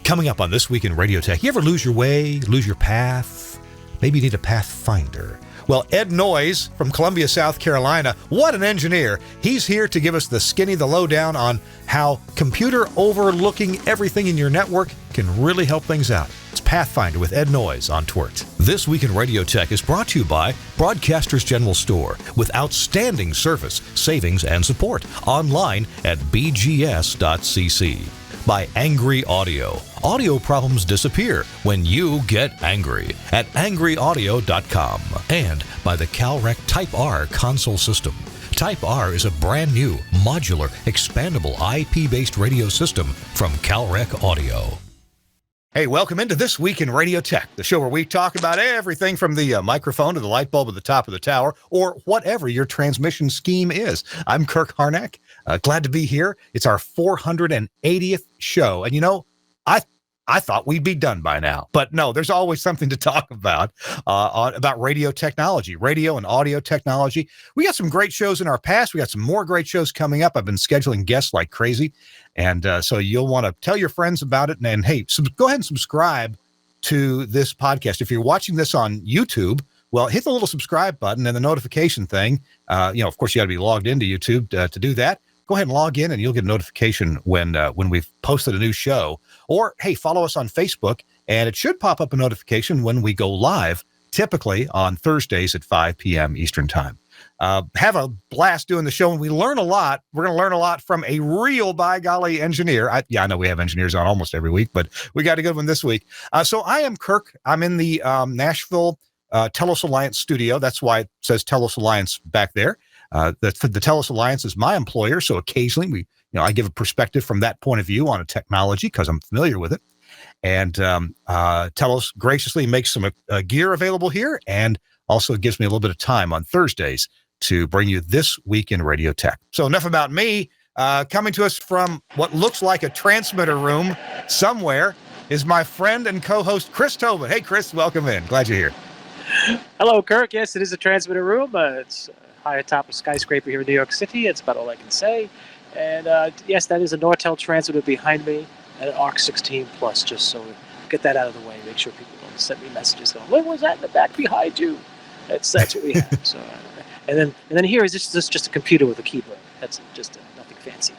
Coming up on This Week in Radio Tech, you ever lose your way, lose your path? Maybe you need a Pathfinder. Well, Ed Noyes from Columbia, South Carolina, what an engineer. He's here to give us the lowdown on how computer overlooking everything in your network can really help things out. It's Pathfinder with Ed Noyes on TWiRT. This Week in Radio Tech is brought to you by Broadcasters General Store with outstanding service, savings, and support online at bgs.cc. By Angry Audio. Audio problems disappear when you get angry at angryaudio.com. And by the CalRec Type R console system. Type R is a brand new, modular, expandable IP-based radio system from CalRec Audio. Hey, welcome into This Week in Radio Tech, the show where we talk about everything from the microphone to the light bulb at the top of the tower, or whatever your transmission scheme is. I'm Kirk Harnack. Glad to be here. It's our 480th show. And you know, I thought we'd be done by now, but no, there's always something to talk about radio technology, radio and audio technology. We got some great shows in our past. We got some more great shows coming up. I've been scheduling guests like crazy. And so you'll want to tell your friends about it. And hey, go ahead and subscribe to this podcast. If you're watching this on YouTube, well, hit the little subscribe button and the notification thing. Of course, you got to be logged into YouTube to do that. Go ahead and log in and you'll get a notification when we've posted a new show. Or, hey, follow us on Facebook, and it should pop up a notification when we go live, typically on Thursdays at 5 p.m. Eastern Time. Have a blast doing the show, and we learn a lot. We're going to learn a lot from a real, by golly, engineer. I know we have engineers on almost every week, but we got a good one this week. So I am Kirk. I'm in the Nashville Telos Alliance studio. That's why it says Telos Alliance back there. The Telos Alliance is my employer, so occasionally I give a perspective from that point of view on a technology because I'm familiar with it. And Telos graciously makes some gear available here, and also gives me a little bit of time on Thursdays to bring you This Week in Radio Tech. So enough about me. Coming to us from what looks like a transmitter room somewhere is my friend and co-host Chris Tobin. Hey, Chris, welcome in. Glad you're here. Hello, Kirk. Yes, it is a transmitter room. It's high atop a skyscraper here in New York City. That's about all I can say. And yes, that is a Nortel transmitter behind me and an ARC 16 Plus, just so we get that out of the way. Make sure people don't send me messages going, what was that in the back behind you? That's what we have. So, and then here is just a computer with a keyboard. That's just nothing fancy.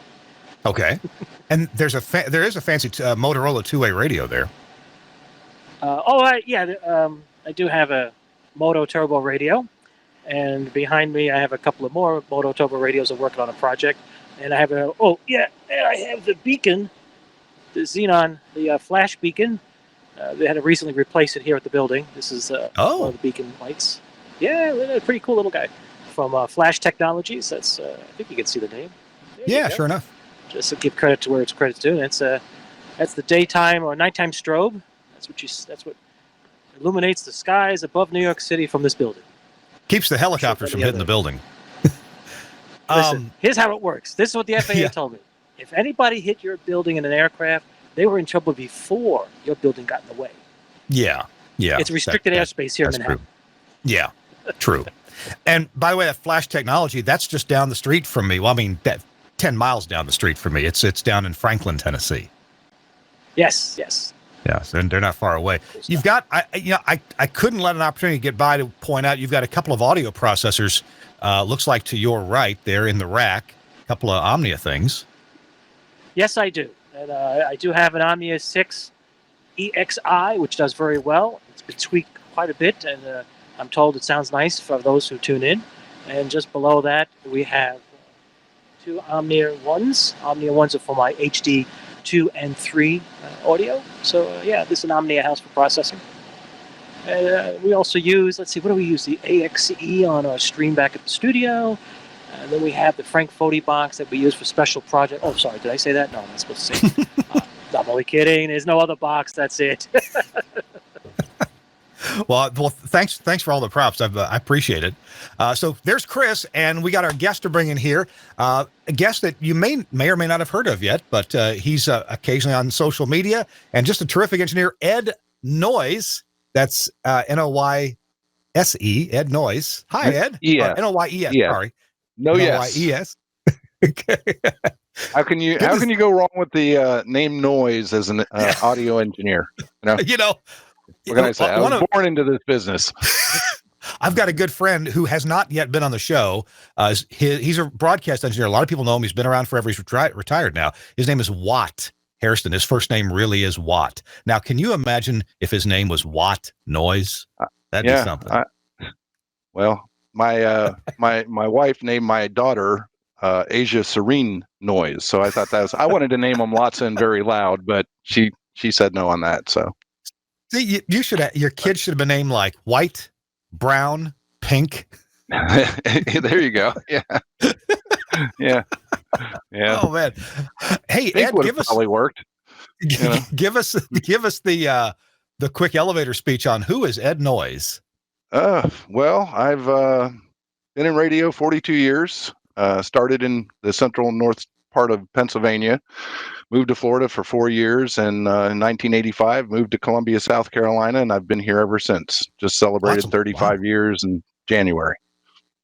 Okay. And there is a fancy Motorola two-way radio there. I do have a Moto Turbo radio. And behind me, I have a couple of more Moto Turbo radios. I'm working on a project. And I have I have the beacon, the Xenon, the flash beacon. They had to recently replace it here at the building. This is one of the beacon lights. Yeah, a pretty cool little guy from Flash Technologies. That's I think you can see the name. Yeah, sure enough. Just to give credit to where it's credit's due. That's the daytime or nighttime strobe. That's what illuminates the skies above New York City from this building. Keeps the helicopters from hitting the building. Listen, here's how it works. This is what the FAA told me. If anybody hit your building in an aircraft, they were in trouble before your building got in the way. Yeah. It's restricted airspace here in Manhattan. True. Yeah, true. And by the way, that Flash Technology, that's just down the street from me. Well, I mean, 10 miles down the street from me. It's down in Franklin, Tennessee. Yes. Yeah, so they're not far away. You've got, I couldn't let an opportunity get by to point out you've got a couple of audio processors, looks like to your right there in the rack, a couple of Omnia things. Yes, I do. And I do have an Omnia 6 ESXi, which does very well. It's been tweaked quite a bit, and I'm told it sounds nice for those who tune in. And just below that, we have two Omnia 1s. Omnia 1s are for my HD 2 and 3 audio. So this is an Omnia house for processing. And we also use, what do we use? The AXE on our stream back at the studio. And then we have the Frank Foti box that we use for special projects. Oh, sorry, did I say that? No, I'm not supposed to say it. I'm only kidding. There's no other box. That's it. Well, thanks for all the props. I appreciate it. So there's Chris, and we got our guest to bring in here. A guest that you may or may not have heard of yet, but he's occasionally on social media, and just a terrific engineer, Ed Noyes. That's Noyse, Ed Noyes. Hi, Ed. Yeah. Noyes. Yeah. Sorry. No, yes. Noyes. Okay. How can you go wrong with the name Noise as an audio engineer? What can I say? I was born into this business. I've got a good friend who has not yet been on the show. He's a broadcast engineer. A lot of people know him. He's been around forever. He's retired now. His name is Watt Hairston. His first name really is Watt. Now, can you imagine if his name was Watt Noise? That'd be something. Well, my wife named my daughter Asia Serene Noise, so I thought I wanted to name them Lots and Very Loud, but she said no on that. So, see, your kid should have been named like White, Brown, Pink. There you go. Yeah. Yeah. Oh man. Hey, Ed, probably worked. Give us the quick elevator speech on who is Ed Noise. Well, I've been in radio 42 years. Started in the central north part of Pennsylvania, moved to Florida for 4 years, and in 1985 moved to Columbia, South Carolina, and I've been here ever since. Just celebrated 35 years in January.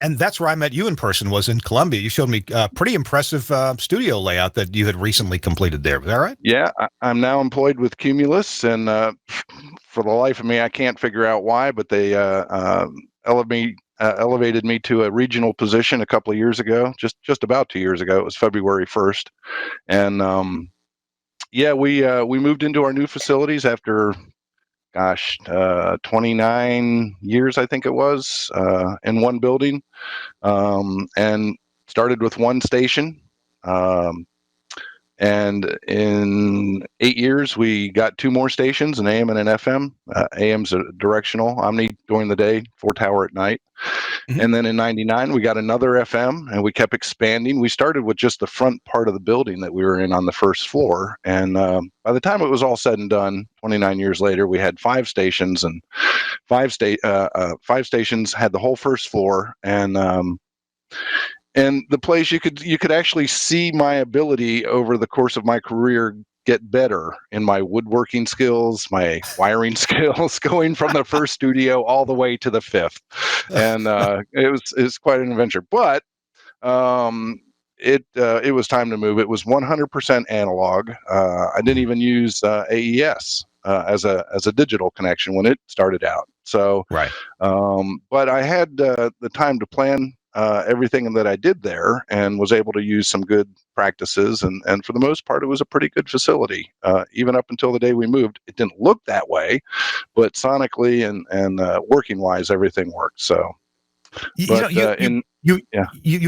And that's where I met you in person, was in Columbia. You showed me a pretty impressive studio layout that you had recently completed there. Was that right? Yeah, I'm now employed with Cumulus, and for the life of me, I can't figure out why, but they elevated me to a regional position a couple of years ago, just about 2 years ago. It was February 1st. And we moved into our new facilities after 29 years, I think it was, in one building, and started with one station. And in 8 years, we got 2 more stations, an AM and an FM. AM's a directional, Omni during the day, 4-tower at night. Mm-hmm. And then in 99, we got another FM, and we kept expanding. We started with just the front part of the building that we were in on the first floor. And by the time it was all said and done, 29 years later, we had 5 stations, and 5 stations had the whole first floor. And the place you could actually see my ability over the course of my career get better in my woodworking skills, my wiring skills, going from the first studio all the way to the 5th. And it was quite an adventure. But it was time to move. It was 100% analog. I didn't even use AES as a digital connection when it started out. So, right. But I had the time to plan everything that I did there, and was able to use some good practices, and for the most part, it was a pretty good facility. Even up until the day we moved, it didn't look that way, but sonically and working wise, everything worked. So, you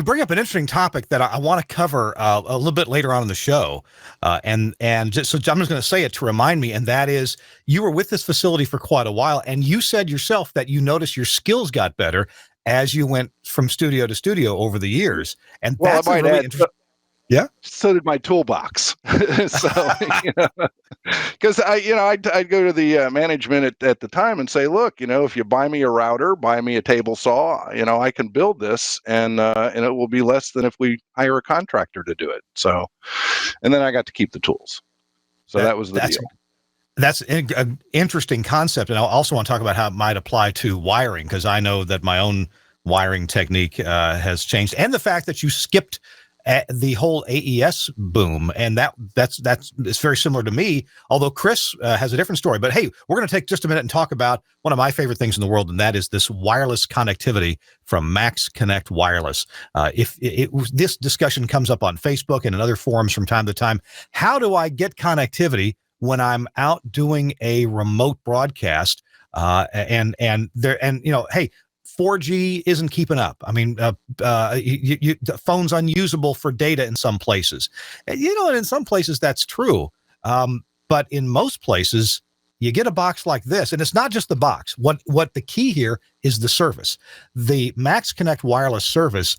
bring up an interesting topic that I want to cover a little bit later on in the show, and I'm just going to say it to remind me, and that is, you were with this facility for quite a while, and you said yourself that you noticed your skills got better as you went from studio to studio over the years. And that's a really interesting. Yeah. So did my toolbox. So, because I'd go to the management at the time and say, look, if you buy me a router, buy me a table saw, I can build this, and it will be less than if we hire a contractor to do it. So, and then I got to keep the tools. So that was the deal. That's an interesting concept, and I also want to talk about how it might apply to wiring, because I know that my own wiring technique has changed, and the fact that you skipped the whole AES boom, and that's it's very similar to me. Although Chris has a different story. But hey, we're going to take just a minute and talk about one of my favorite things in the world, and that is this wireless connectivity from Max Connect Wireless. If this discussion comes up on Facebook and in other forums from time to time, how do I get connectivity when I'm out doing a remote broadcast, hey, 4G isn't keeping up. I mean, the phone's unusable for data in some places. And in some places that's true. But in most places, you get a box like this, and it's not just the box. What the key here is the service. The Max Connect wireless service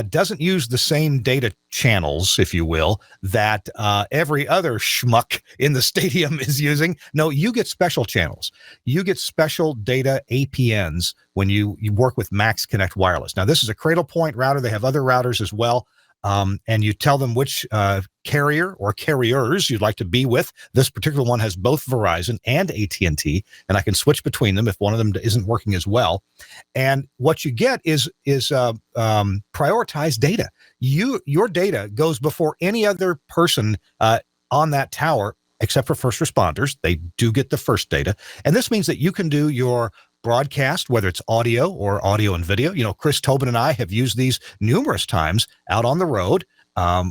doesn't use the same data channels, if you will, that every other schmuck in the stadium is using. No, you get special channels. You get special data APNs when you work with Max Connect Wireless. Now, this is a Cradle Point router. They have other routers as well. and you tell them which carrier or carriers you'd like to be with. This particular one has both Verizon and AT&T, and I can switch between them if one of them isn't working as well. And what you get is prioritized data. Your data goes before any other person on that tower, except for first responders. They do get the first data. And this means that you can do your broadcast, whether it's audio or audio and video. You know, Chris Tobin and I have used these numerous times out on the road.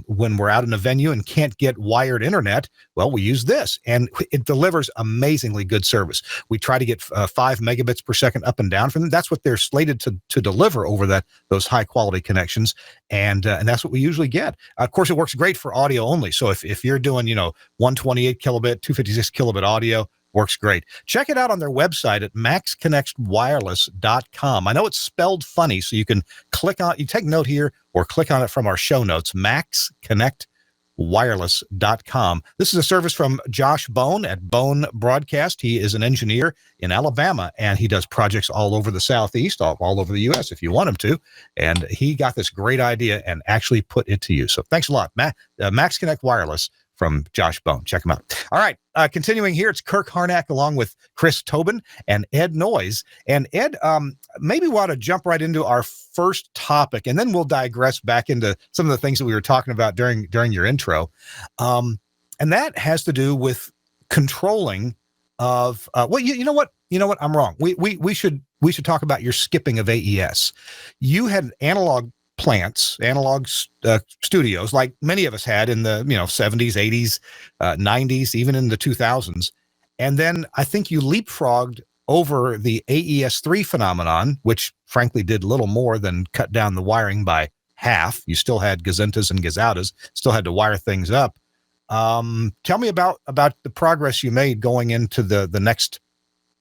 When we're out in a venue and can't get wired internet, well, we use this, and it delivers amazingly good service. We try to get 5 megabits per second up and down from them. That's what they're slated to deliver over those high quality connections, and that's what we usually get. Of course, it works great for audio only. So if you're doing 128 kilobit, 256 kilobit audio, works great. Check it out on their website at maxconnectwireless.com. I know it's spelled funny, so you can click on, you take note here or click on it from our show notes, maxconnectwireless.com. This is a service from Josh Bone at Bone Broadcast. He is an engineer in Alabama, and he does projects all over the Southeast, all over the U.S. if you want him to. And he got this great idea and actually put it to use. So thanks a lot, Max Connect Wireless from Josh Bone. Check him out. All right. Continuing here, it's Kirk Harnack along with Chris Tobin and Ed Noyes. And Ed, maybe we want to jump right into our first topic, and then we'll digress back into some of the things that we were talking about during your intro. And that has to do with controlling of, well, you know what? I'm wrong. We should talk about your skipping of AES. You had analog studios, like many of us had in the 70s, 80s, 90s, even in the 2000s. And then I think you leapfrogged over the AES3 phenomenon, which frankly did little more than cut down the wiring by half. You still had gazentas and gazautas, still had to wire things up. Tell me about the progress you made going into the next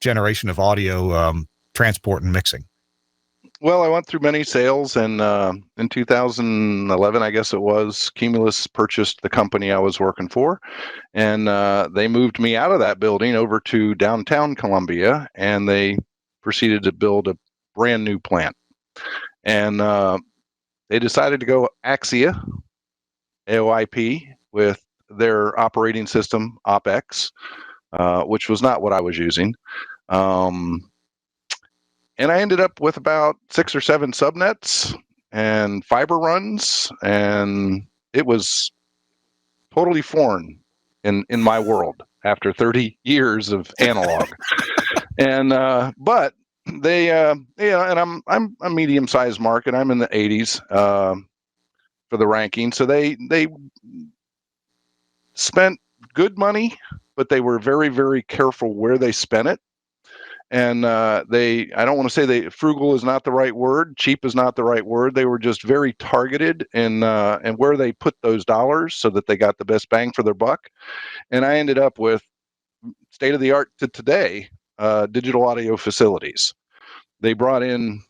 generation of audio transport and mixing. Well, I went through many sales, and in 2011, I guess it was, Cumulus purchased the company I was working for, and they moved me out of that building over to downtown Columbia, and they proceeded to build a brand new plant. And they decided to go Axia, AOIP, with their operating system, OpX, which was not what I was using. And I ended up with about 6 or 7 subnets and fiber runs, and it was totally foreign in my world after 30 years of analog. And but they, and I'm a medium-sized market. I'm in the 80s for the ranking, so they spent good money, but they were very, very careful where they spent it. And I don't want to say frugal is not the right word, cheap is not the right word. They were just very targeted in where they put those dollars so that they got the best bang for their buck. And I ended up with state of the art to today, digital audio facilities. They brought in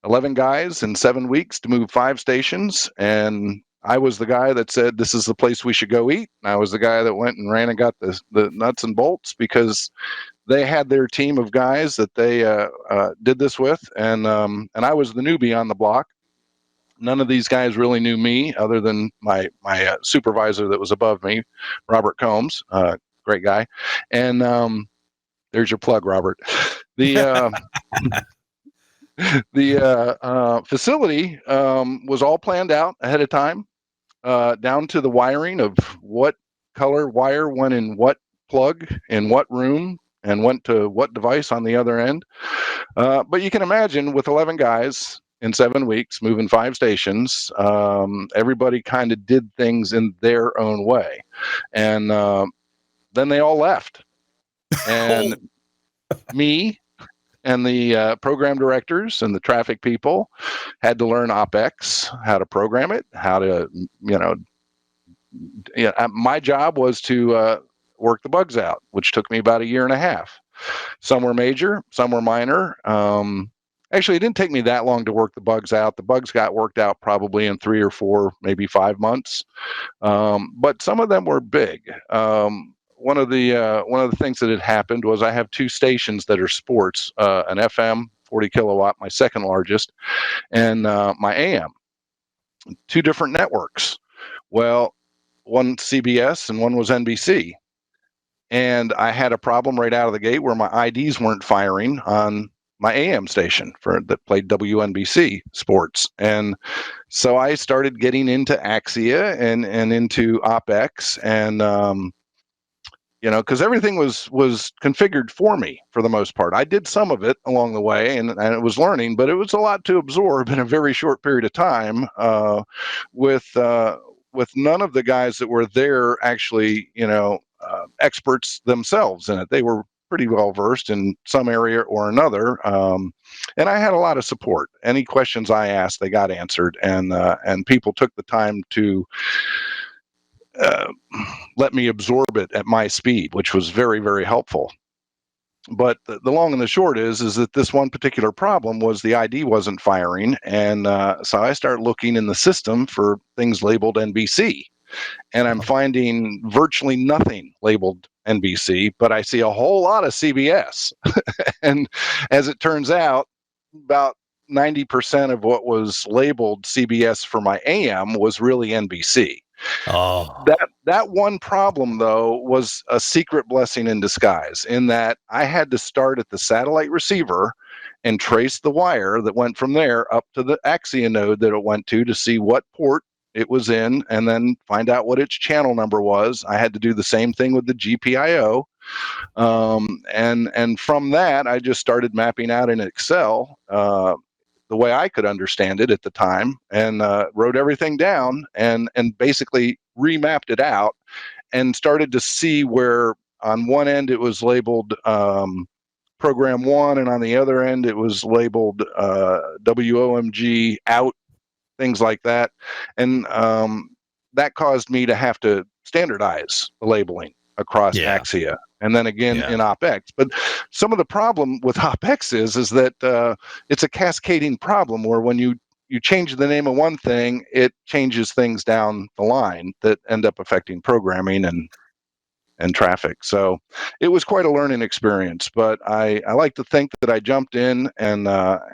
11 guys in 7 weeks to move 5 stations. And I was the guy that said, this is the place we should go eat. And I was the guy that went and ran and got the nuts and bolts, because they had their team of guys that they did this with, and I was the newbie on the block. None of these guys really knew me, other than my supervisor that was above me, Robert Combs, great guy. And there's your plug, Robert. The facility was all planned out ahead of time, down to the wiring of what color wire went in what plug in what room and went to what device on the other end. But you can imagine, with 11 guys in 7 weeks, moving 5 stations, everybody kind of did things in their own way. And then they all left. And me and the program directors and the traffic people had to learn OpX, how to program it, how to, my job was to work the bugs out, which took me about 1.5 years. Some were major, some were minor. Actually, it didn't take me that long to work the bugs out. The bugs got worked out probably in 3 or 4, maybe 5 months. But some of them were big. One of the things that had happened was I have 2 stations that are sports, an FM 40 kilowatt, my second largest, and my AM. two different networks. Well, one CBS and one was NBC. And I had a problem right out of the gate where my IDs weren't firing on my AM station that played WNBC sports. And so I started getting into Axia and into OpX, and because everything was configured for me for the most part. I did some of it along the way, and it was learning, but it was a lot to absorb in a very short period of time. With none of the guys that were there actually, experts themselves in it. They were pretty well versed in some area or another, and I had a lot of support. Any questions I asked, they got answered, and people took the time to let me absorb it at my speed, which was very, very helpful. But the long and the short is that this one particular problem was the ID wasn't firing, and so I started looking in the system for things labeled NBC. And I'm finding virtually nothing labeled NBC, but I see a whole lot of CBS. And as it turns out, about 90% of what was labeled CBS for my AM was really NBC. Oh. That one problem, though, was a secret blessing in disguise, in that I had to start at the satellite receiver and trace the wire that went from there up to the Axia node that it went to see what port it was in, and then find out what its channel number was. I had to do the same thing with the GPIO. And from that, I just started mapping out in Excel the way I could understand it at the time, and wrote everything down and basically remapped it out, and started to see where on one end it was labeled program 1, and on the other end it was labeled WOMG out, things like that. And that caused me to have to standardize the labeling across Axia, and then again in OpX. But some of the problem with OpX is that it's a cascading problem, where when you change the name of one thing, it changes things down the line that end up affecting programming and traffic. So it was quite a learning experience, but I like to think that I jumped in and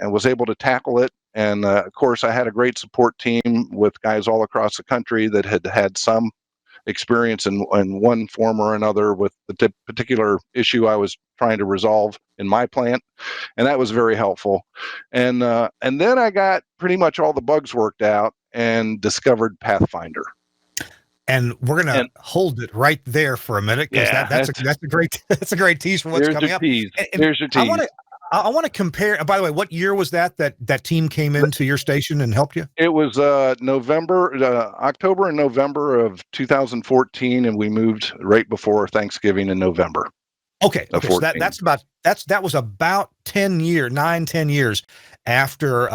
was able to tackle it. And of course, I had a great support team with guys all across the country that had some experience in one form or another with the particular issue I was trying to resolve in my plant, and that was very helpful. And then I got pretty much all the bugs worked out and discovered Pathfinder. And we're gonna hold it right there for a minute, because that's a great tease for what's coming up. There's your tease. I want to compare. By the way, what year was that team came into your station and helped you? It was October and November of 2014, and we moved right before Thanksgiving in November. Okay. So that was about 10 years after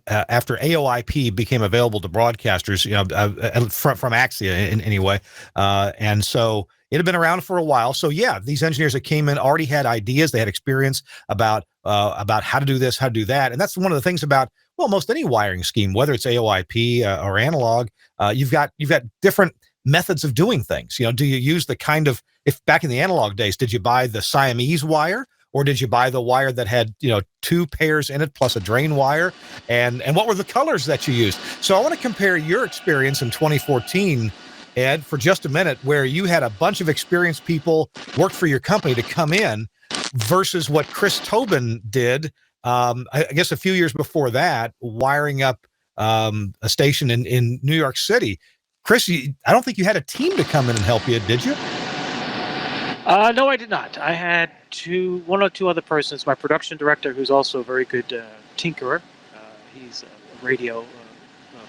AOIP became available to broadcasters, from Axia anyway. And so it had been around for a while. So these engineers that came in already had ideas. They had experience about how to do this, how to do that. And that's one of the things about, well, most any wiring scheme, whether it's AOIP or analog, you've got different methods of doing things. Do you use the kind of, if back in the analog days, did you buy the Siamese wire, or did you buy the wire that had, 2 pairs in it plus a drain wire? And what were the colors that you used? So I want to compare your experience in 2014, Ed, for just a minute, where you had a bunch of experienced people worked for your company to come in, versus what Chris Tobin did, I guess a few years before that, wiring up a station in New York City. Chris, I don't think you had a team to come in and help you, did you? No, I did not. I had one or two other persons. My production director, who's also a very good tinkerer. He's a radio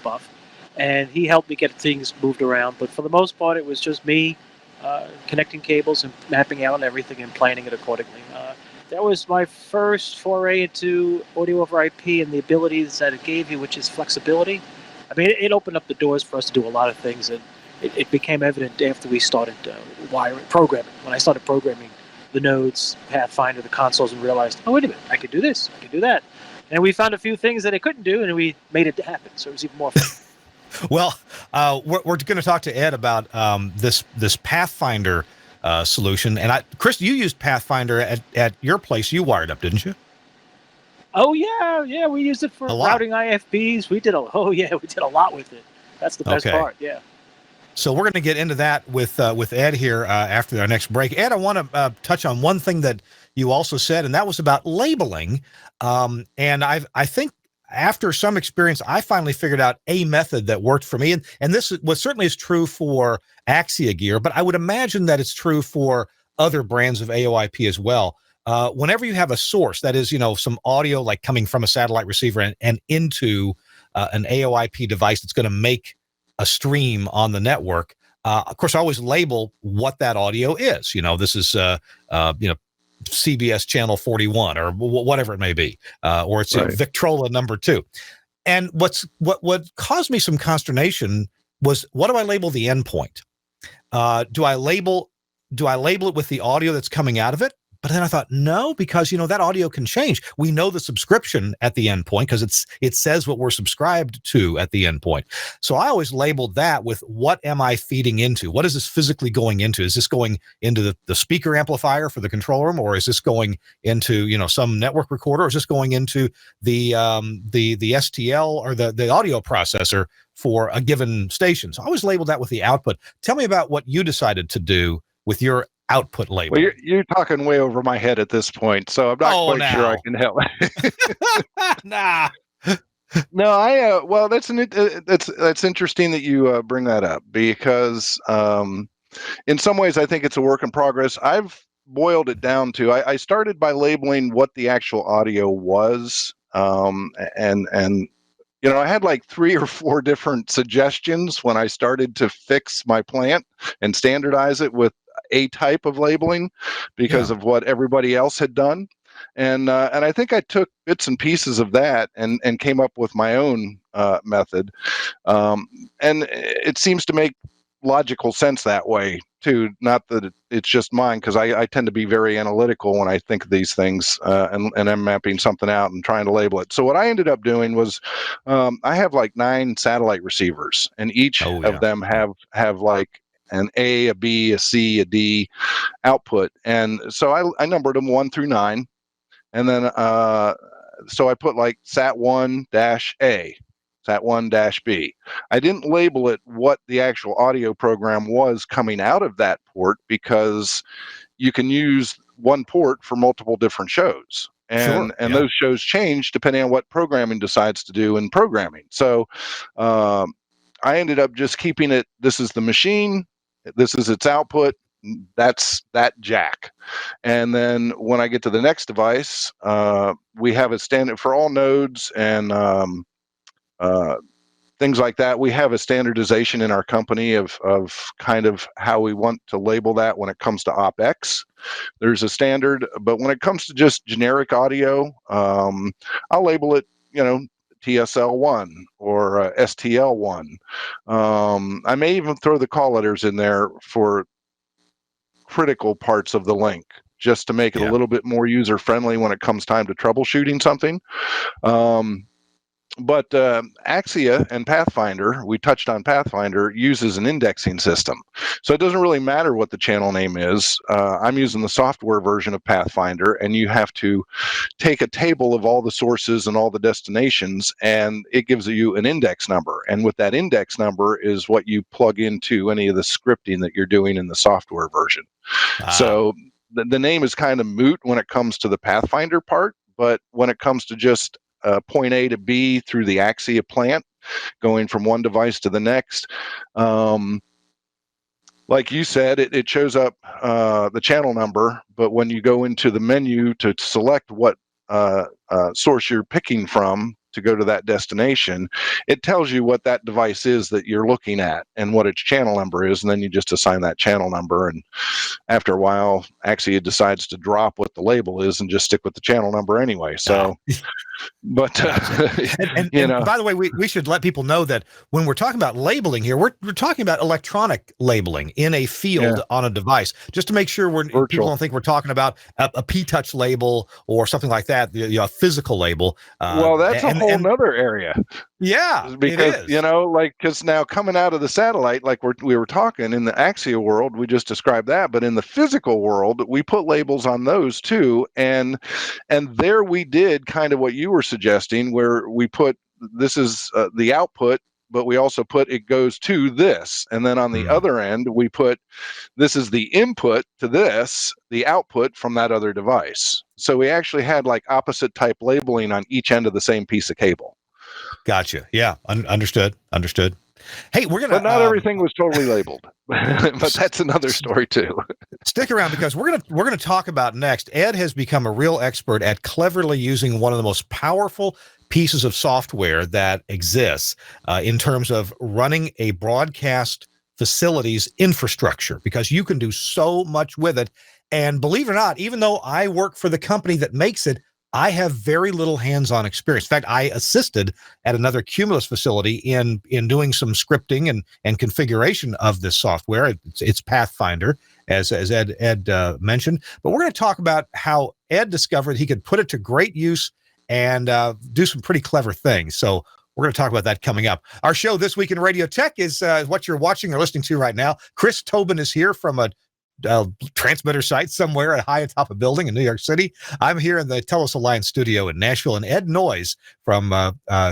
buff, and he helped me get things moved around. But for the most part, it was just me connecting cables and mapping out everything and planning it accordingly. That was my first foray into audio over IP and the abilities that it gave you, which is flexibility. I mean, it opened up the doors for us to do a lot of things, and it became evident after we started programming. When I started programming the nodes, Pathfinder, the consoles, and realized, oh, wait a minute, I could do this, I could do that. And we found a few things that it couldn't do, and we made it happen, so it was even more fun. Well, we're going to talk to Ed about this Pathfinder solution. And Chris, you used Pathfinder at your place. You wired up, didn't you? Oh yeah, we used it for routing IFBs. We did a lot with it. That's the best Okay. part. Yeah. So we're going to get into that with Ed here after our next break. Ed, I want to touch on one thing that you also said, and that was about labeling. And I think after some experience, I finally figured out a method that worked for me. And this was certainly is true for Axia gear, but I would imagine that it's true for other brands of AOIP as well. Whenever you have a source, that is, some audio like coming from a satellite receiver and into an AOIP device that's going to make a stream on the network. Of course, I always label what that audio is. This is, CBS channel 41 or whatever it may be, or it's Right. Victrola number 2. And what caused me some consternation was, what do I label the endpoint? Do I label it with the audio that's coming out of it? But then I thought, no, because, that audio can change. We know the subscription at the endpoint because it says what we're subscribed to at the endpoint. So I always labeled that with, what am I feeding into? What is this physically going into? Is this going into the speaker amplifier for the control room, or is this going into, some network recorder, or is this going into the STL or the audio processor for a given station? So I always labeled that with the output. Tell me about what you decided to do with your output label. Well, you're talking way over my head at this point, so I'm not quite sure I can help. Nah. No, well, that's interesting that you bring that up, because in some ways I think it's a work in progress. I've boiled it down to, I started by labeling what the actual audio was, and I had like 3 or 4 different suggestions when I started to fix my plant and standardize it with a type of labeling because of what everybody else had done. And I think I took bits and pieces of that and came up with my own method. And it seems to make logical sense that way too. Not that it's just mine, because I tend to be very analytical when I think of these things, and I'm mapping something out and trying to label it. So what I ended up doing was, I have like 9 satellite receivers, and each of them have like an A, a B, a C, a D output. And so I numbered them 1 through 9. And then, so I put like SAT1-A, SAT1-B. I didn't label it what the actual audio program was coming out of that port, because you can use one port for multiple different shows. And those shows change depending on what programming decides to do in programming. So I ended up just keeping it, this is the machine, this is its output, that's that jack. And then when I get to the next device, we have a standard for all nodes and things like that. We have a standardization in our company of kind of how we want to label that when it comes to OpEx. There's a standard, but when it comes to just generic audio, I'll label it, TSL1 or STL1. I may even throw the call letters in there for critical parts of the link, just to make it a little bit more user friendly when it comes time to troubleshooting something. But Axia and Pathfinder, we touched on Pathfinder, uses an indexing system. So it doesn't really matter what the channel name is. I'm using the software version of Pathfinder, and you have to take a table of all the sources and all the destinations, and it gives you an index number. And with that index number is what you plug into any of the scripting that you're doing in the software version. So the name is kind of moot when it comes to the Pathfinder part, but when it comes to just point A to B through the Axia plant, going from one device to the next, like you said, it shows up the channel number, but when you go into the menu to select what source you're picking from to go to that destination, it tells you what that device is that you're looking at and what its channel number is, and then you just assign that channel number. And after a while, Axia decides to drop what the label is and just stick with the channel number anyway. So but and by the way, we should let people know that when we're talking about labeling here, we're talking about electronic labeling in a field on a device, just to make sure people don't think we're talking about a P-Touch label or something like that, a physical label. Well, that's a whole nother area. Yeah, because it is. because now coming out of the satellite, like we were talking in the Axia world, we just described that, but in the physical world, we put labels on those too, and there we did kind of what you were suggesting, where we put, this is the output, but we also put it goes to this. And then on the other end, we put this is the input to this, the output from that other device. So we actually had like opposite type labeling on each end of the same piece of cable. Gotcha. Yeah. Understood. Hey, we're gonna. But not everything was totally labeled. But that's another story too. Stick around, because we're gonna talk about next. Ed has become a real expert at cleverly using one of the most powerful pieces of software that exists in terms of running a broadcast facility's infrastructure, because you can do so much with it. And believe it or not, even though I work for the company that makes it, I have very little hands-on experience. In fact, I assisted at another Cumulus facility in doing some scripting and configuration of this software. It's Pathfinder, as Ed mentioned. But we're going to talk about how Ed discovered he could put it to great use and do some pretty clever things. So we're going to talk about that coming up. Our show This Week in Radio Tech is what you're watching or listening to right now. Chris Tobin is here from a transmitter site somewhere high atop a building in New York City. I'm here in the Telos Alliance studio in Nashville, and Ed Noyes from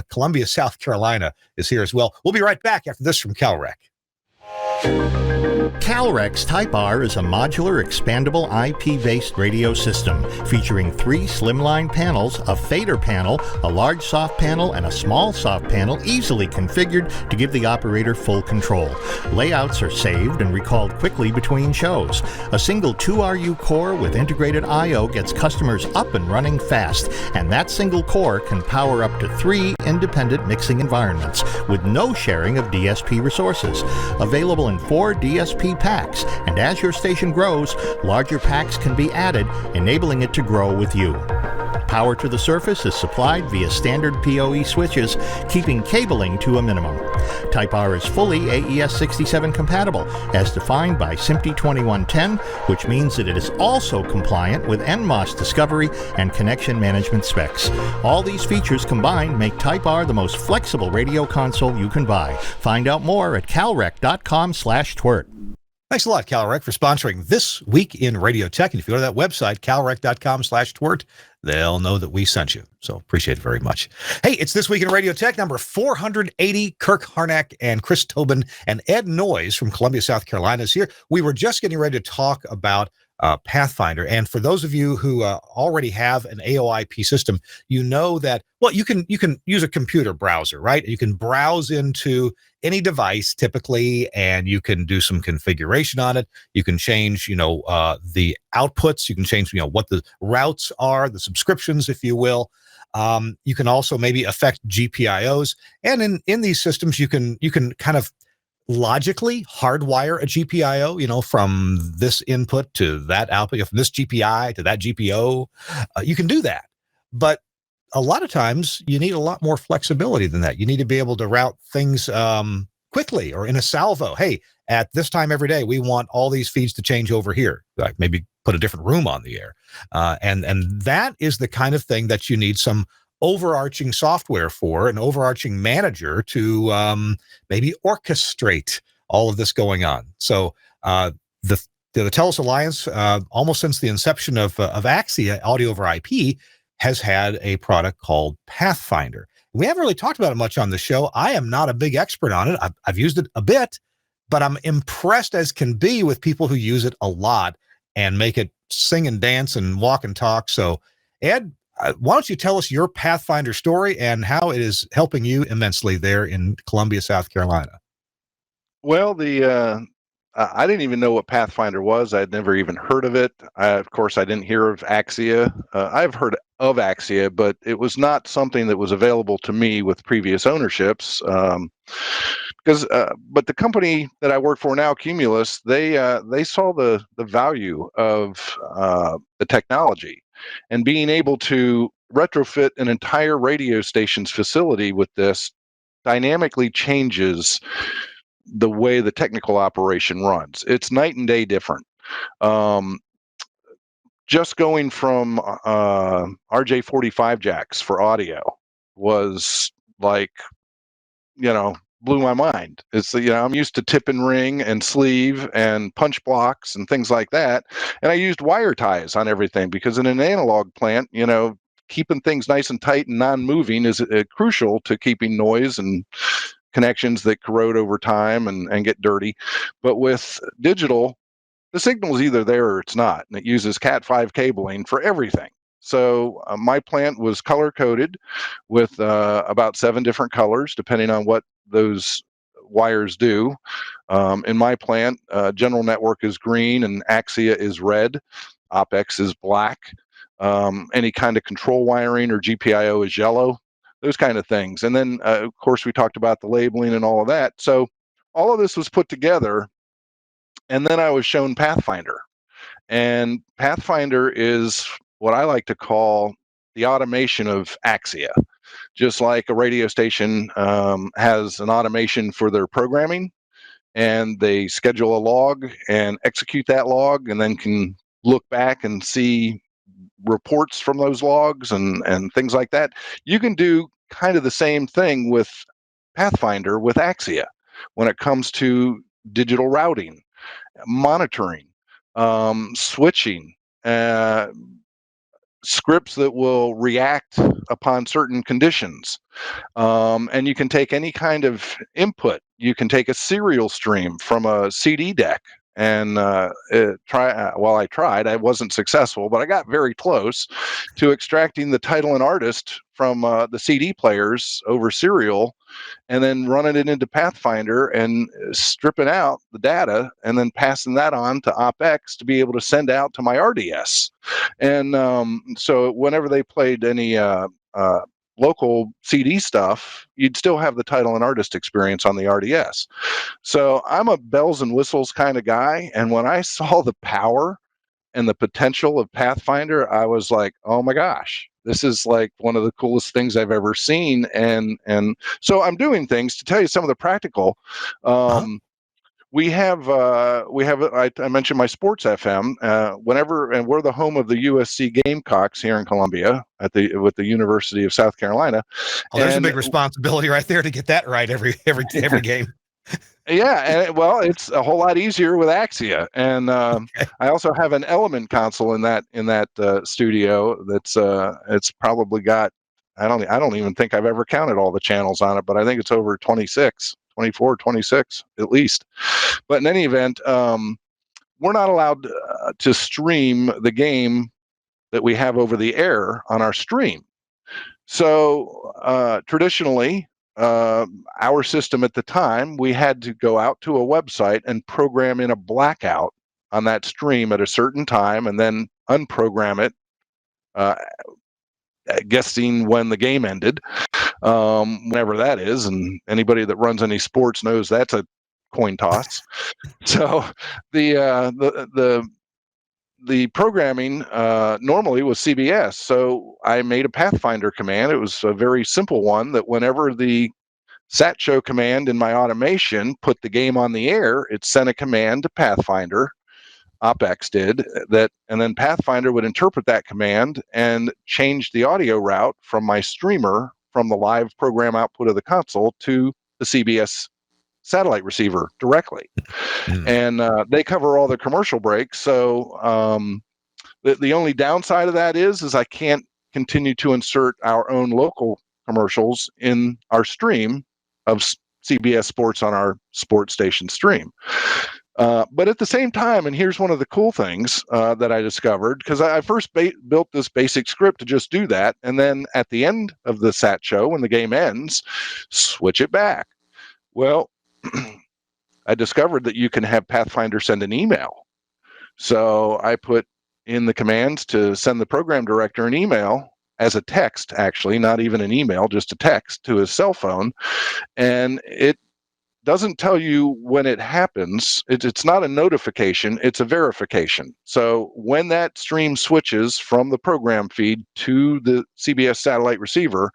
Columbia, South Carolina is here as well. We'll be right back after this from CalRec. CalRec's Type R is a modular, expandable IP-based radio system featuring 3 slimline panels, a fader panel, a large soft panel, and a small soft panel, easily configured to give the operator full control. Layouts are saved and recalled quickly between shows. A single 2RU core with integrated I/O gets customers up and running fast, and that single core can power up to 3 independent mixing environments with no sharing of DSP resources. Available in 4 DSP packs, and as your station grows, larger packs can be added, enabling it to grow with you. Power to the surface is supplied via standard PoE switches, keeping cabling to a minimum. Type R is fully AES67 compatible, as defined by SMPTE 2110, which means that it is also compliant with NMOS discovery and connection management specs. All these features combined make Type R the most flexible radio console you can buy. Find out more at calrec.com/TWiRT. Thanks a lot, CalRec, for sponsoring This Week in Radio Tech. And if you go to that website, calrec.com/TWiRT, they'll know that we sent you. So appreciate it very much. Hey, it's This Week in Radio Tech, number 480. Kirk Harnack and Chris Tobin and Ed Noyes from Columbia, South Carolina is here. We were just getting ready to talk about Pathfinder. And for those of you who already have an AOIP system, you know that, well, you can use a computer browser, right? You can browse into any device typically, and you can do some configuration on it. You can change, the outputs. You can change, what the routes are, the subscriptions, if you will. You can also maybe affect GPIOs. And in these systems, you can kind of logically hardwire a GPIO, from this input to that output, from this GPI to that GPO. You can do that. But a lot of times you need a lot more flexibility than that. You need to be able to route things quickly or in a salvo. Hey, at this time every day, we want all these feeds to change over here. Like maybe put a different room on the air. And that is the kind of thing that you need some overarching software for, an overarching manager to maybe orchestrate all of this going on. So the Telos Alliance, almost since the inception of Axia, audio over IP, has had a product called Pathfinder. We haven't really talked about it much on the show. I am not a big expert on it. I've used it a bit, but I'm impressed as can be with people who use it a lot and make it sing and dance and walk and talk. So, Ed, why don't you tell us your Pathfinder story and how it is helping you immensely there in Columbia, South Carolina? Well, I didn't even know what Pathfinder was. I'd never even heard of it. Of course, I didn't hear of Axia. I've heard of Axia, but it was not something that was available to me with previous ownerships. But the company that I work for now, Cumulus, they saw the value of the technology and being able to retrofit an entire radio station's facility with this dynamically changes the way the technical operation runs. It's night and day different. Just going from RJ45 jacks for audio was like, blew my mind. It's, I'm used to tip and ring and sleeve and punch blocks and things like that. And I used wire ties on everything because in an analog plant, keeping things nice and tight and non-moving is crucial to keeping noise and connections that corrode over time and get dirty. But with digital, the signal is either there or it's not, and it uses Cat5 cabling for everything. So my plant was color coded with about 7 different colors, depending on what those wires do. In my plant, General Network is green and Axia is red. OpX is black. Any kind of control wiring or GPIO is yellow. Those kind of things. And then, of course, we talked about the labeling and all of that. So all of this was put together, and then I was shown Pathfinder. And Pathfinder is what I like to call the automation of Axia. Just like a radio station has an automation for their programming, and they schedule a log and execute that log, and then can look back and see reports from those logs and things like that. You can do kind of the same thing with Pathfinder with Axia when it comes to digital routing, monitoring, switching, scripts that will react upon certain conditions. And you can take any kind of input. You can take a serial stream from a CD deck and I tried. I wasn't successful, but I got very close to extracting the title and artist from the CD players over serial, and then running it into Pathfinder and stripping out the data and then passing that on to OpX to be able to send out to my RDS. And so whenever they played any local CD stuff, you'd still have the title and artist experience on the RDS. So I'm a bells and whistles kind of guy. And when I saw the power and the potential of Pathfinder, I was like, oh my gosh, this is like one of the coolest things I've ever seen. And so I'm doing things to tell you some of the practical. We have I mentioned my sports FM whenever, and we're the home of the USC Gamecocks here in Columbia with the University of South Carolina. Oh, there's a big responsibility right there to get that right every game. Yeah, and well, it's a whole lot easier with Axia, and okay. I also have an Element console in that studio. That's it's probably got I don't even think I've ever counted all the channels on it, but I think it's over 26. 24, 26 at least. But in any event, we're not allowed to stream the game that we have over the air on our stream. So traditionally, our system at the time, we had to go out to a website and program in a blackout on that stream at a certain time, and then unprogram it, guessing when the game ended, whenever that is, and anybody that runs any sports knows that's a coin toss. So the programming normally was CBS. So I made a Pathfinder command. It was a very simple one that whenever the sat show command in my automation put the game on the air, it sent a command to Pathfinder. OpX did that, and then Pathfinder would interpret that command and change the audio route from my streamer from the live program output of the console to the CBS satellite receiver directly. And they cover all the commercial breaks. So the only downside of that is I can't continue to insert our own local commercials in our stream of CBS Sports on our sports station stream. But at the same time, and here's one of the cool things that I discovered, because I first built this basic script to just do that, and then at the end of the SAT show, when the game ends, switch it back. Well, I discovered that you can have Pathfinder send an email. So I put in the commands to send the program director an email as a text, actually, not even an email, just a text to his cell phone, and it doesn't tell you when it happens. It's not a notification, it's a verification. So when that stream switches from the program feed to the CBS satellite receiver,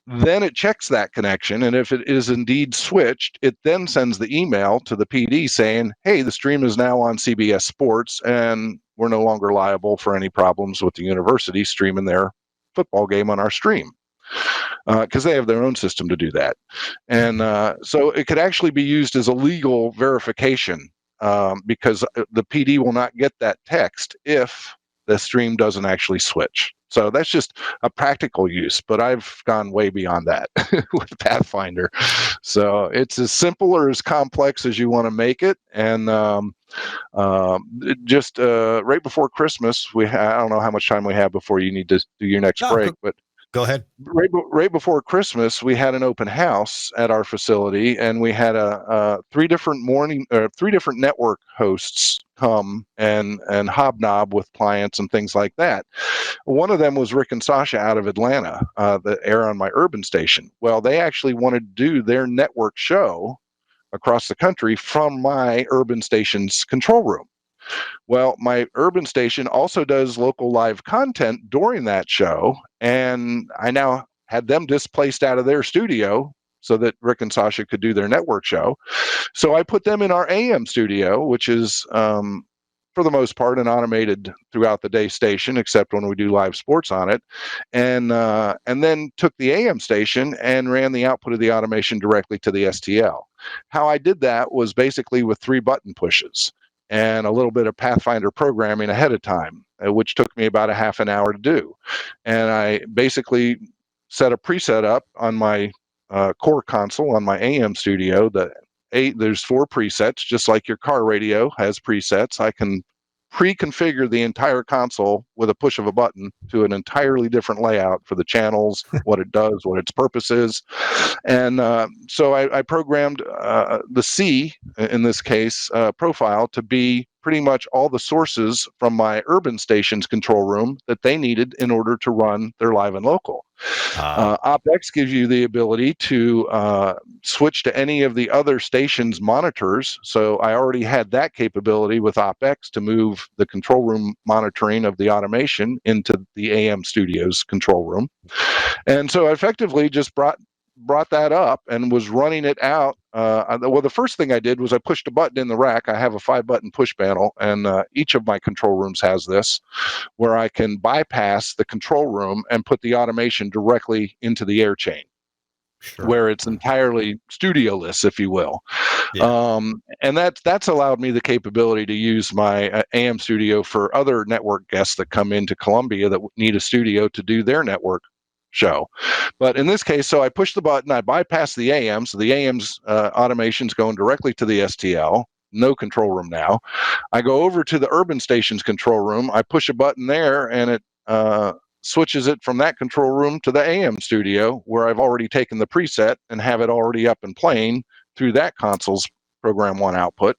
then it checks that connection, and if it is indeed switched, it then sends the email to the PD saying, hey, the stream is now on CBS Sports, and we're no longer liable for any problems with the university streaming their football game on our stream. Because they have their own system to do that. And so it could actually be used as a legal verification, because the PD will not get that text if the stream doesn't actually switch. So that's just a practical use, but I've gone way beyond that with Pathfinder. So it's as simple or as complex as you want to make it. And just right before Christmas, I don't know how much time we have before you need to do your next break, but go ahead. Right before Christmas, we had an open house at our facility, and we had three different network hosts come and hobnob with clients and things like that. One of them was Rick and Sasha out of Atlanta, that air on my urban station. Well, they actually wanted to do their network show across the country from my urban station's control room. Well, my urban station also does local live content during that show, and I now had them displaced out of their studio so that Rick and Sasha could do their network show. So I put them in our AM studio, which is, for the most part, an automated throughout the day station, except when we do live sports on it, and then took the AM station and ran the output of the automation directly to the STL. How I did that was basically with 3 button pushes and a little bit of Pathfinder programming ahead of time, which took me about a half an hour to do. And I basically set a preset up on my core console on my AM studio. There's 4 presets, just like your car radio has presets. I can pre-configure the entire console with a push of a button to an entirely different layout for the channels, what it does, what its purpose is. And so I programmed the C, in this case, profile to be pretty much all the sources from my urban station's control room that they needed in order to run their live and local. OpX gives you the ability to switch to any of the other station's monitors. So I already had that capability with OpX to move the control room monitoring of the automation into the AM studio's control room. And so I effectively just brought that up and was running it out. Well, the first thing I did was I pushed a button in the rack. I have a 5-button push panel, and each of my control rooms has this, where I can bypass the control room and put the automation directly into the air chain. Sure. Where it's entirely studioless, if you will. Yeah. And that's allowed me the capability to use my AM studio for other network guests that come into Columbia that need a studio to do their network show. But in this case, so I push the button, I bypass the AM, so the AM's automation's going directly to the STL, no control room now. I go over to the urban station's control room, I push a button there, and it switches it from that control room to the AM studio, where I've already taken the preset and have it already up and playing through that console's Program 1 output.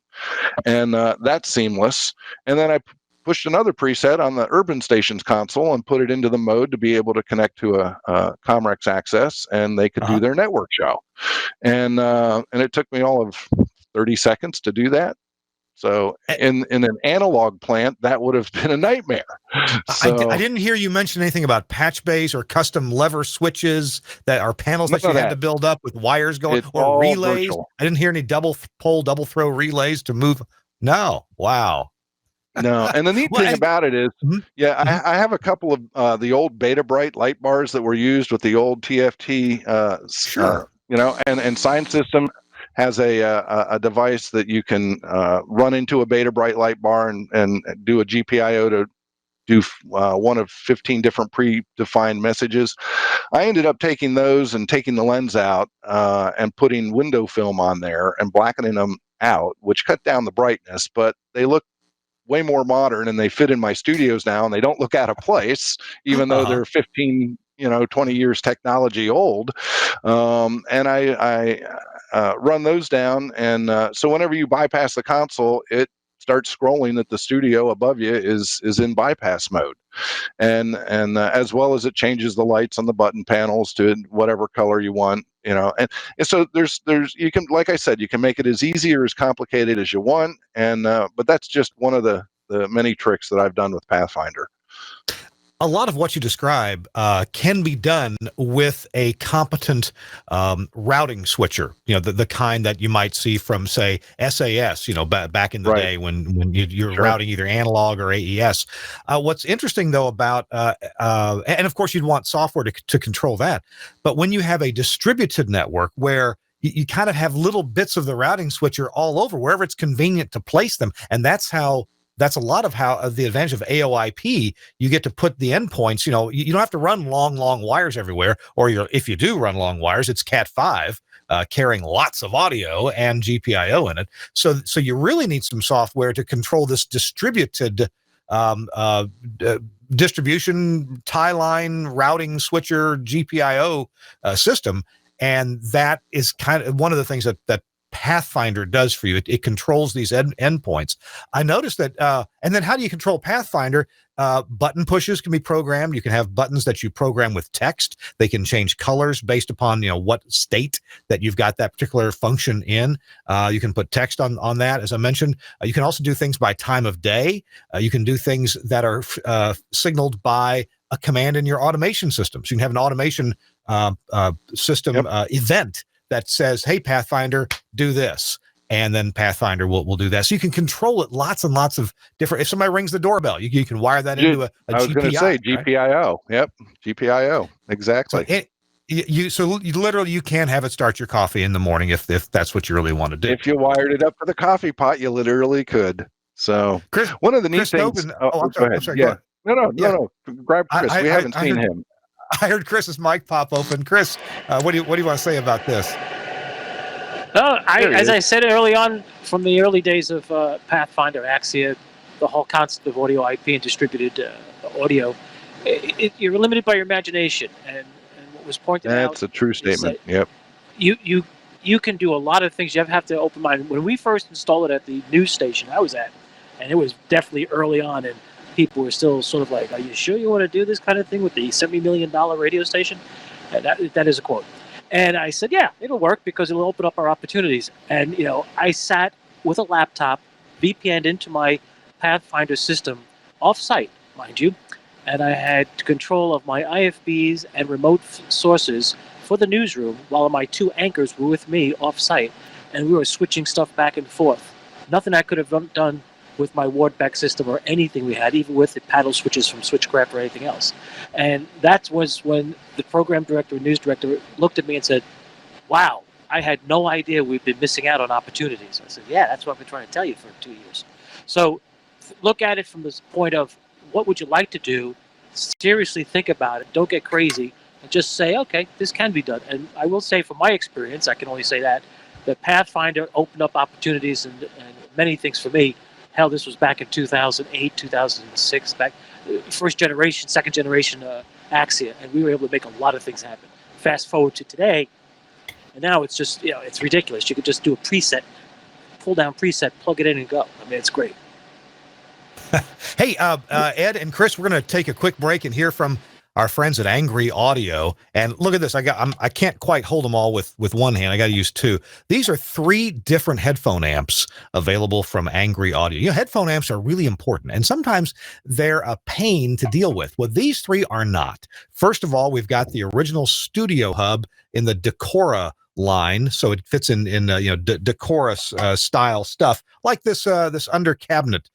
And that's seamless. And then I pushed another preset on the urban station's console and put it into the mode to be able to connect to a Comrex access, and they could do their network show. And it took me all of 30 seconds to do that. So in an analog plant, that would have been a nightmare. So, I didn't hear you mention anything about patch bays or custom lever switches that are panels that you had to build up with wires going, or relays. Virtual. I didn't hear any double throw relays to move. No. Wow. No, and the neat thing about it is, I have a couple of the old Beta Bright light bars that were used with the old TFT, and Sign System has a device that you can run into a Beta Bright light bar and do a GPIO to do one of 15 different predefined messages. I ended up taking those and taking the lens out and putting window film on there and blackening them out, which cut down the brightness, but they look way more modern and they fit in my studios now, and they don't look out of place, even though they're 15, 20 years technology old. And I run those down. And so whenever you bypass the console, it starts scrolling that the studio above you is in bypass mode. And as well as it changes the lights on the button panels to whatever color you want, and so there's you can, like I said, you can make it as easy or as complicated as you want, and but that's just one of the many tricks that I've done with Pathfinder. A lot of what you describe can be done with a competent routing switcher, the kind that you might see from, say, SAS, back in the day when you're routing either analog or AES. What's interesting, though, about, and of course you'd want software to control that, but when you have a distributed network where you kind of have little bits of the routing switcher all over, wherever it's convenient to place them, and that's how that's a lot of how the advantage of AOIP. You get to put the endpoints. You don't have to run long wires everywhere. Or if you do run long wires, it's Cat5 carrying lots of audio and GPIO in it. So you really need some software to control this distributed distribution tie line routing switcher GPIO system, and that is kind of one of the things that Pathfinder does for you. It controls these endpoints. I noticed that, and then how do you control Pathfinder? Button pushes can be programmed. You can have buttons that you program with text. They can change colors based upon what state that you've got that particular function in. You can put text on that, as I mentioned. You can also do things by time of day. You can do things that are signaled by a command in your automation system. So you can have an automation system event that says, "Hey, Pathfinder, do this." And then Pathfinder will do that. So you can control it lots and lots of different. If somebody rings the doorbell, you can wire that into a GPIO. I was going to say GPIO. Right? Yep, GPIO. Exactly. So you literally can have it start your coffee in the morning if that's what you really want to do. If you wired it up to the coffee pot, you literally could. So Chris, one of the neat things. I'm sorry. Yeah. No. Grab Chris. We haven't seen him. I heard Chris's mic pop open. Chris, what do you want to say about this? No, as I said early on, from the early days of Pathfinder, Axia, the whole concept of audio IP and distributed audio, you're limited by your imagination. And what was pointed out. That's a true statement. Yep. You can do a lot of things. You have to open mind. When we first installed it at the news station I was at, and it was definitely early on, and people were still sort of like, "Are you sure you want to do this kind of thing with the $70 million radio station?" And that is a quote. And I said, "Yeah, it'll work because it'll open up our opportunities." And I sat with a laptop, VPN'd into my Pathfinder system, off-site, mind you, and I had control of my IFBs and remote sources for the newsroom, while my two anchors were with me off-site, and we were switching stuff back and forth. Nothing I could have done with my Wardback system or anything we had, even with the paddle switches from Switchcraft or anything else. And that was when the program director and news director looked at me and said, "Wow, I had no idea we've been missing out on opportunities." I said, "Yeah, that's what I've been trying to tell you for 2 years." So look at it from this point of, what would you like to do? Seriously think about it. Don't get crazy. And just say, okay, this can be done. And I will say, from my experience, I can only say that Pathfinder opened up opportunities and many things for me. Hell, this was back in 2008, 2006, back first generation, second generation Axia, and we were able to make a lot of things happen. Fast forward to today, and now it's just, it's ridiculous. You could just do a preset, pull down preset, plug it in and go. I mean, it's great. Hey, Ed and Chris, we're going to take a quick break and hear from our friends at Angry Audio. And look at this. I can't quite hold them all with one hand. I got to use two. These are 3 different headphone amps available from Angry Audio. Headphone amps are really important, and sometimes they're a pain to deal with. Well, these 3 are not. First of all, we've got the original Studio Hub in the Decora line, so it fits in Decora style stuff, like this under cabinet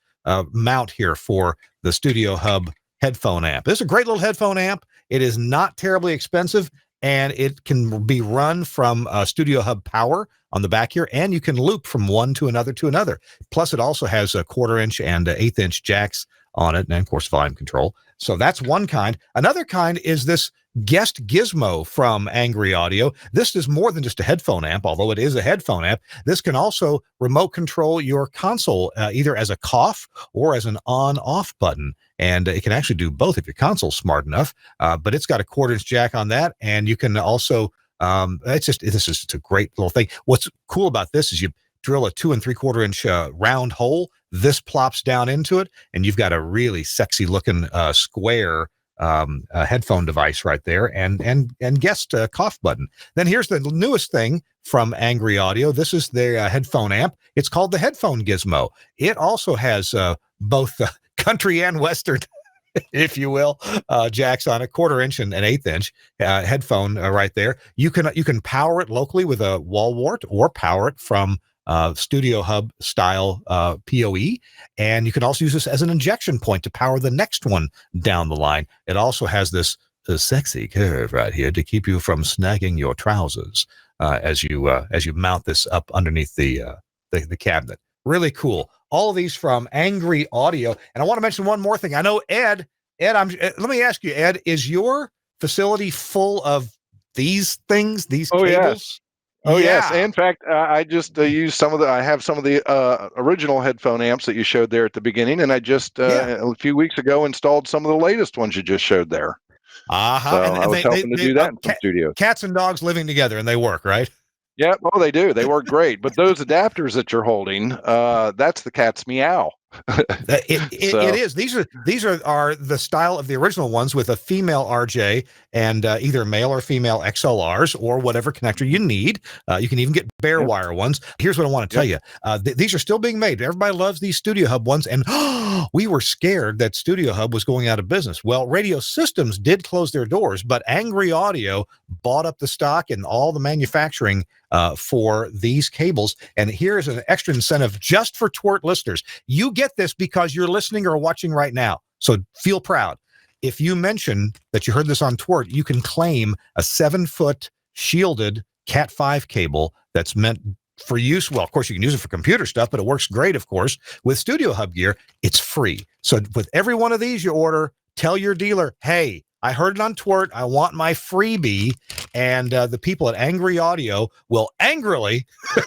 mount here for the Studio Hub headphone amp. This is a great little headphone amp. It is not terribly expensive, and it can be run from Studio Hub power on the back here, and you can loop from one to another to another. Plus, it also has a 1/4-inch and 1/8-inch jacks on it, and of course, volume control. So that's one kind. Another kind is this guest gizmo from Angry Audio. This is more than just a headphone amp, although it is a headphone amp. This can also remote control your console, either as a cough or as an on-off button. And it can actually do both if your console's smart enough. But it's got a 1/4-inch jack on that, and you can also this is a great little thing. What's cool about this is you drill a 2 3/4-inch round hole. This plops down into it, and you've got a really sexy looking square headphone device right there, and guest cough button. Then here's the newest thing from Angry Audio. This is their headphone amp. It's called the Headphone Gizmo. It also has both the country and western, if you will, jacks on a 1/4-inch and an 1/8-inch headphone right there. You can power it locally with a wall wart, or power it from Studio Hub style PoE, and you can also use this as an injection point to power the next one down the line. It also has this sexy curve right here to keep you from snagging your trousers as you mount this up underneath the cabinet. Really cool. All of these from Angry Audio. And I want to mention one more thing. I know Ed, let me ask you, Ed, is your facility full of these things, these Oh, cables? yes. Oh, yes. In fact, I just used I have some of the original headphone amps that you showed there at the beginning, and I just a few weeks ago installed some of the latest ones you just showed there. So And I was helping to do that in some studios. Cats and dogs living together, and they work, right? Yeah, oh, they do. They work great. But those adapters that you're holding, that's the cat's meow. It is. These are the style of the original ones with a female RJ and either male or female XLRs or whatever connector you need. You can even get bare wire ones. Here's what I want to tell you. These are still being made. Everybody loves these Studio Hub ones, and we were scared that Studio Hub was going out of business. Well, Radio Systems did close their doors, but Angry Audio bought up the stock and all the manufacturing for these cables. And here's an extra incentive just for TWiRT listeners. You get this because you're listening or watching right now. So feel proud. If you mention that you heard this on TWiRT, you can claim a 7-foot shielded Cat5 cable that's meant for use. Well, of course, you can use it for computer stuff, but it works great, of course, with Studio Hub gear. It's free. So with every one of these you order, tell your dealer, hey, I heard it on TWiRT. I want my freebie. And the people at Angry Audio will angrily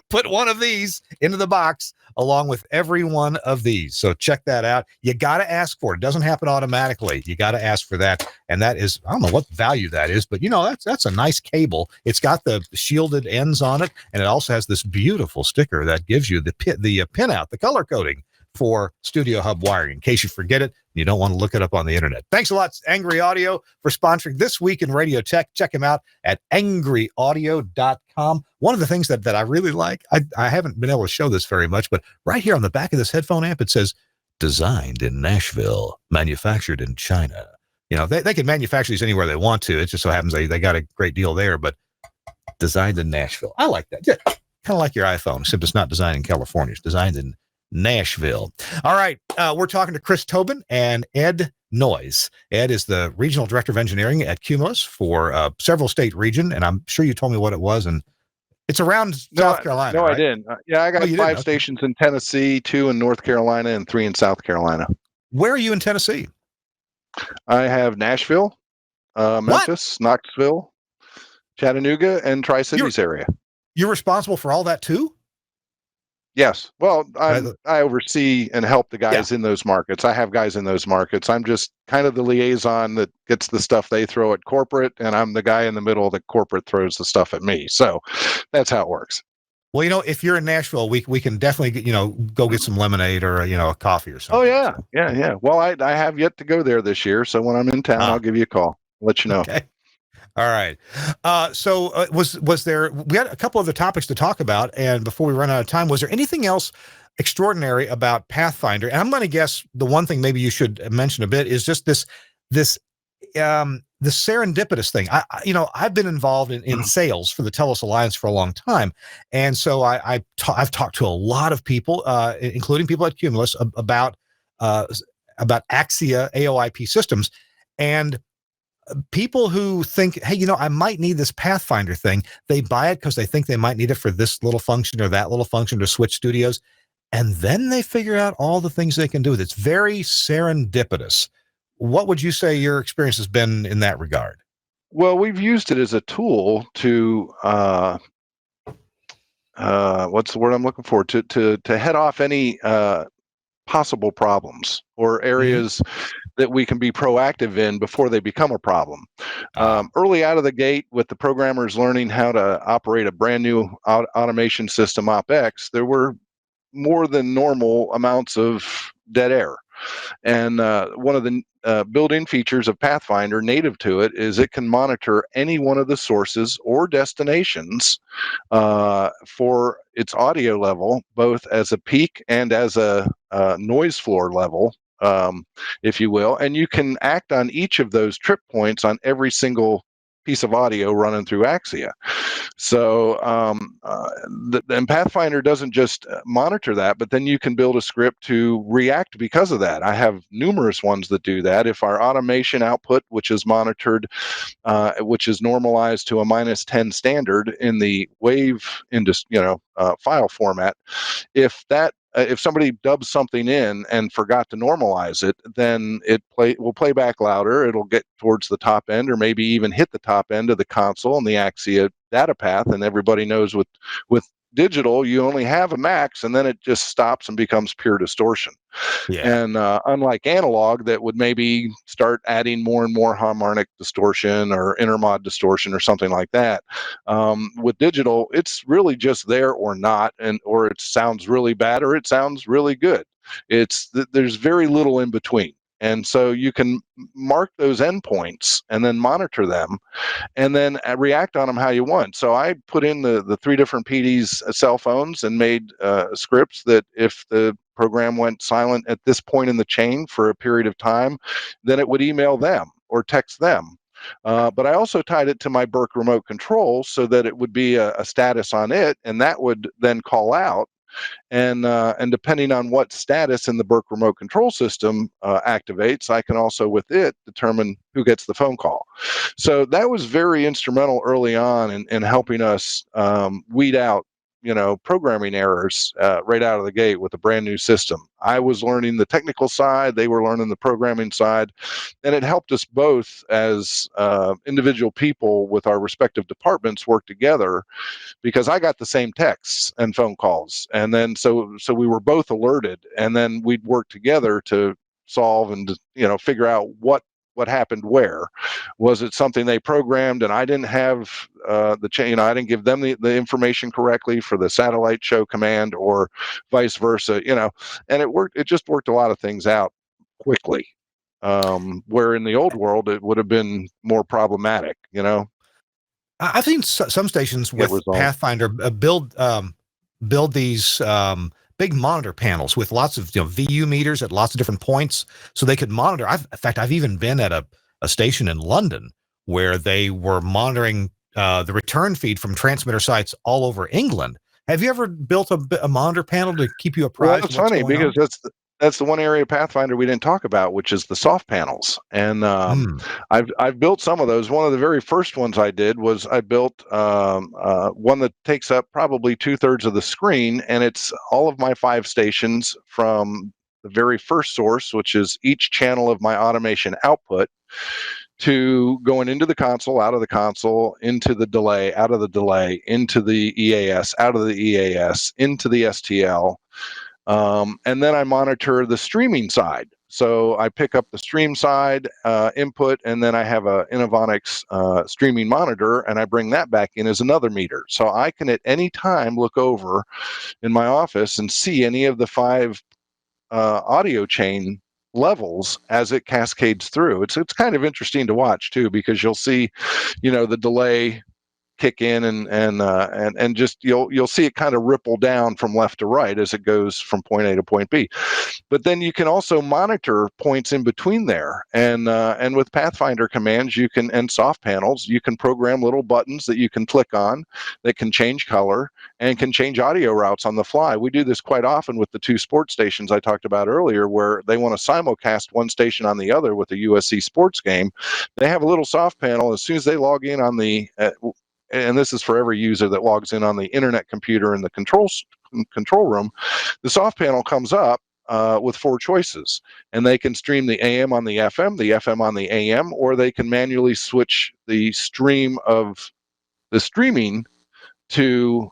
put one of these into the box along with every one of these. So check that out. You got to ask for it. It doesn't happen automatically. You got to ask for that. And that is, I don't know what value that is, but that's a nice cable. It's got the shielded ends on it. And it also has this beautiful sticker that gives you the pinout, the color coding for Studio Hub wiring, in case you forget it. You don't want to look it up on the internet. Thanks a lot, Angry Audio, for sponsoring This Week in Radio Tech. Check him out at angryaudio.com. One of the things that I really like, I haven't been able to show this very much, but right here on the back of this headphone amp, it says, designed in Nashville, manufactured in China. They can manufacture these anywhere they want to. It just so happens they got a great deal there, but designed in Nashville. I like that. Kind of like your iPhone, except it's not designed in California. It's designed in Nashville. All right. We're talking to Chris Tobin and Ed Noyes. Ed is the Regional Director of Engineering at Cumulus for several state region, and I'm sure you told me what it was, and it's around South Carolina. No, right? I didn't. I got 5 stations in Tennessee, 2 in North Carolina, and 3 in South Carolina. Where are you in Tennessee? I have Nashville, Memphis, Knoxville, Chattanooga, and Tri-Cities area. You're responsible for all that too? Yes. Well, I oversee and help the guys in those markets. I have guys in those markets. I'm just kind of the liaison that gets the stuff they throw at corporate, and I'm the guy in the middle that corporate throws the stuff at me. So that's how it works. Well, if you're in Nashville, we can definitely go get some lemonade or a coffee or something. Oh yeah, yeah. Well, I have yet to go there this year, so when I'm in town, I'll give you a call. Let you know. Okay. All right. So was there? We had a couple other topics to talk about, and before we run out of time, was there anything else extraordinary about Pathfinder? And I'm going to guess the one thing maybe you should mention a bit is just this serendipitous thing. I've been involved in sales for the Telos Alliance for a long time, and so I've talked to a lot of people, including people at Cumulus, about Axia AOIP systems, and people who think, hey, I might need this Pathfinder thing. They buy it because they think they might need it for this little function or that little function to switch studios. And then they figure out all the things they can do with it. It's very serendipitous. What would you say your experience has been in that regard? Well, we've used it as a tool to, what's the word I'm looking for? To head off any possible problems or areas that we can be proactive in before they become a problem. Early out of the gate, with the programmers learning how to operate a brand new automation system OpEx, there were more than normal amounts of dead air. And one of the built-in features of Pathfinder native to it is it can monitor any one of the sources or destinations for its audio level, both as a peak and as a noise floor level, if you will. And you can act on each of those trip points on every single piece of audio running through Axia. So and Pathfinder doesn't just monitor that, but then you can build a script to react because of that. I have numerous ones that do that. If our automation output, which is monitored, which is normalized to a -10 standard in the wave file format, if that if somebody dubs something in and forgot to normalize it, then it will play back louder. It'll get towards the top end, or maybe even hit the top end of the console and the Axia data path. And everybody knows with digital, you only have a max, and then it just stops and becomes pure distortion. Yeah. And unlike analog, that would maybe start adding more and more harmonic distortion or intermod distortion or something like that. With digital, it's really just there or not, or it sounds really bad or it sounds really good. There's very little in between. And so you can mark those endpoints and then monitor them, and then react on them how you want. So I put in the 3 different PD's cell phones and made scripts that if the program went silent at this point in the chain for a period of time, then it would email them or text them. But I also tied it to my Burke remote control so that it would be a status on it, and that would then call out. And depending on what status in the Burke remote control system activates, I can also with it determine who gets the phone call. So that was very instrumental early on in helping us weed out programming errors right out of the gate with a brand new system. I was learning the technical side, they were learning the programming side, and it helped us both as individual people with our respective departments work together, because I got the same texts and phone calls, and then so we were both alerted, and then we'd work together to solve and figure out what happened where. Was it something they programmed and I didn't have the chain? I didn't give them the information correctly for the satellite show command, or vice versa. And it worked. It just worked a lot of things out quickly. Where in the old world it would have been more problematic. I've seen some stations with Pathfinder build these big monitor panels with lots of VU meters at lots of different points, so they could monitor. In fact, I've even been at a station in London where they were monitoring the return feed from transmitter sites all over England. Have you ever built a monitor panel to keep you apprised? Well, that's funny because that's the one area of Pathfinder we didn't talk about, which is the soft panels. And I've built some of those. One of the very first ones I did was I built one that takes up probably 2/3 of the screen, and it's all of my 5 stations from the very first source, which is each channel of my automation output, to going into the console, out of the console, into the delay, out of the delay, into the EAS, out of the EAS, into the STL. And then I monitor the streaming side. So I pick up the stream side input, and then I have a Innovonics streaming monitor, and I bring that back in as another meter. So I can at any time look over in my office and see any of the 5 audio chain levels as it cascades through. It's kind of interesting to watch too, because you'll see, the delay kick in and just you'll see it kind of ripple down from left to right as it goes from point A to point B. But then you can also monitor points in between there, and with Pathfinder commands and soft panels, you can program little buttons that you can click on that can change color and can change audio routes on the fly. We do this quite often with the 2 sports stations I talked about earlier, where they want to simulcast one station on the other with a USC sports game. They have a little soft panel. As soon as they log in on the and this is for every user that logs in on the internet computer in the control room, the soft panel comes up with 4 choices, and they can stream the AM on the FM on the AM, or they can manually switch the stream of the streaming to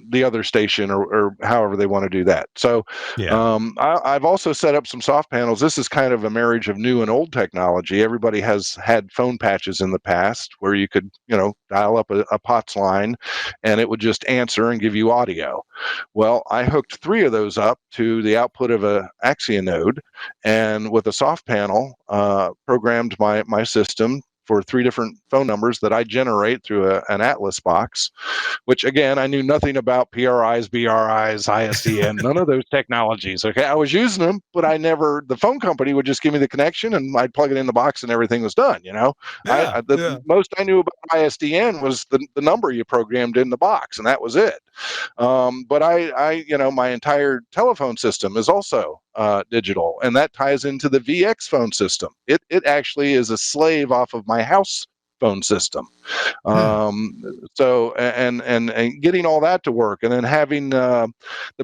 the other station, or however they want to do that. So I've also set up some soft panels. This is kind of a marriage of new and old technology. Everybody has had phone patches in the past where you could dial up a POTS line and it would just answer and give you audio. Well, I hooked 3 of those up to the output of a Axia node, and with a soft panel programmed my system for 3 different phone numbers that I generate through an Atlas box, which again, I knew nothing about PRIs, BRIs, ISDN, none of those technologies. Okay, I was using them, but the phone company would just give me the connection and I'd plug it in the box and everything was done, The most I knew about ISDN was the number you programmed in the box, and that was it. But I my entire telephone system is also digital, and that ties into the VX phone system. It actually is a slave off of my house wishbone system. So and getting all that to work, and then having the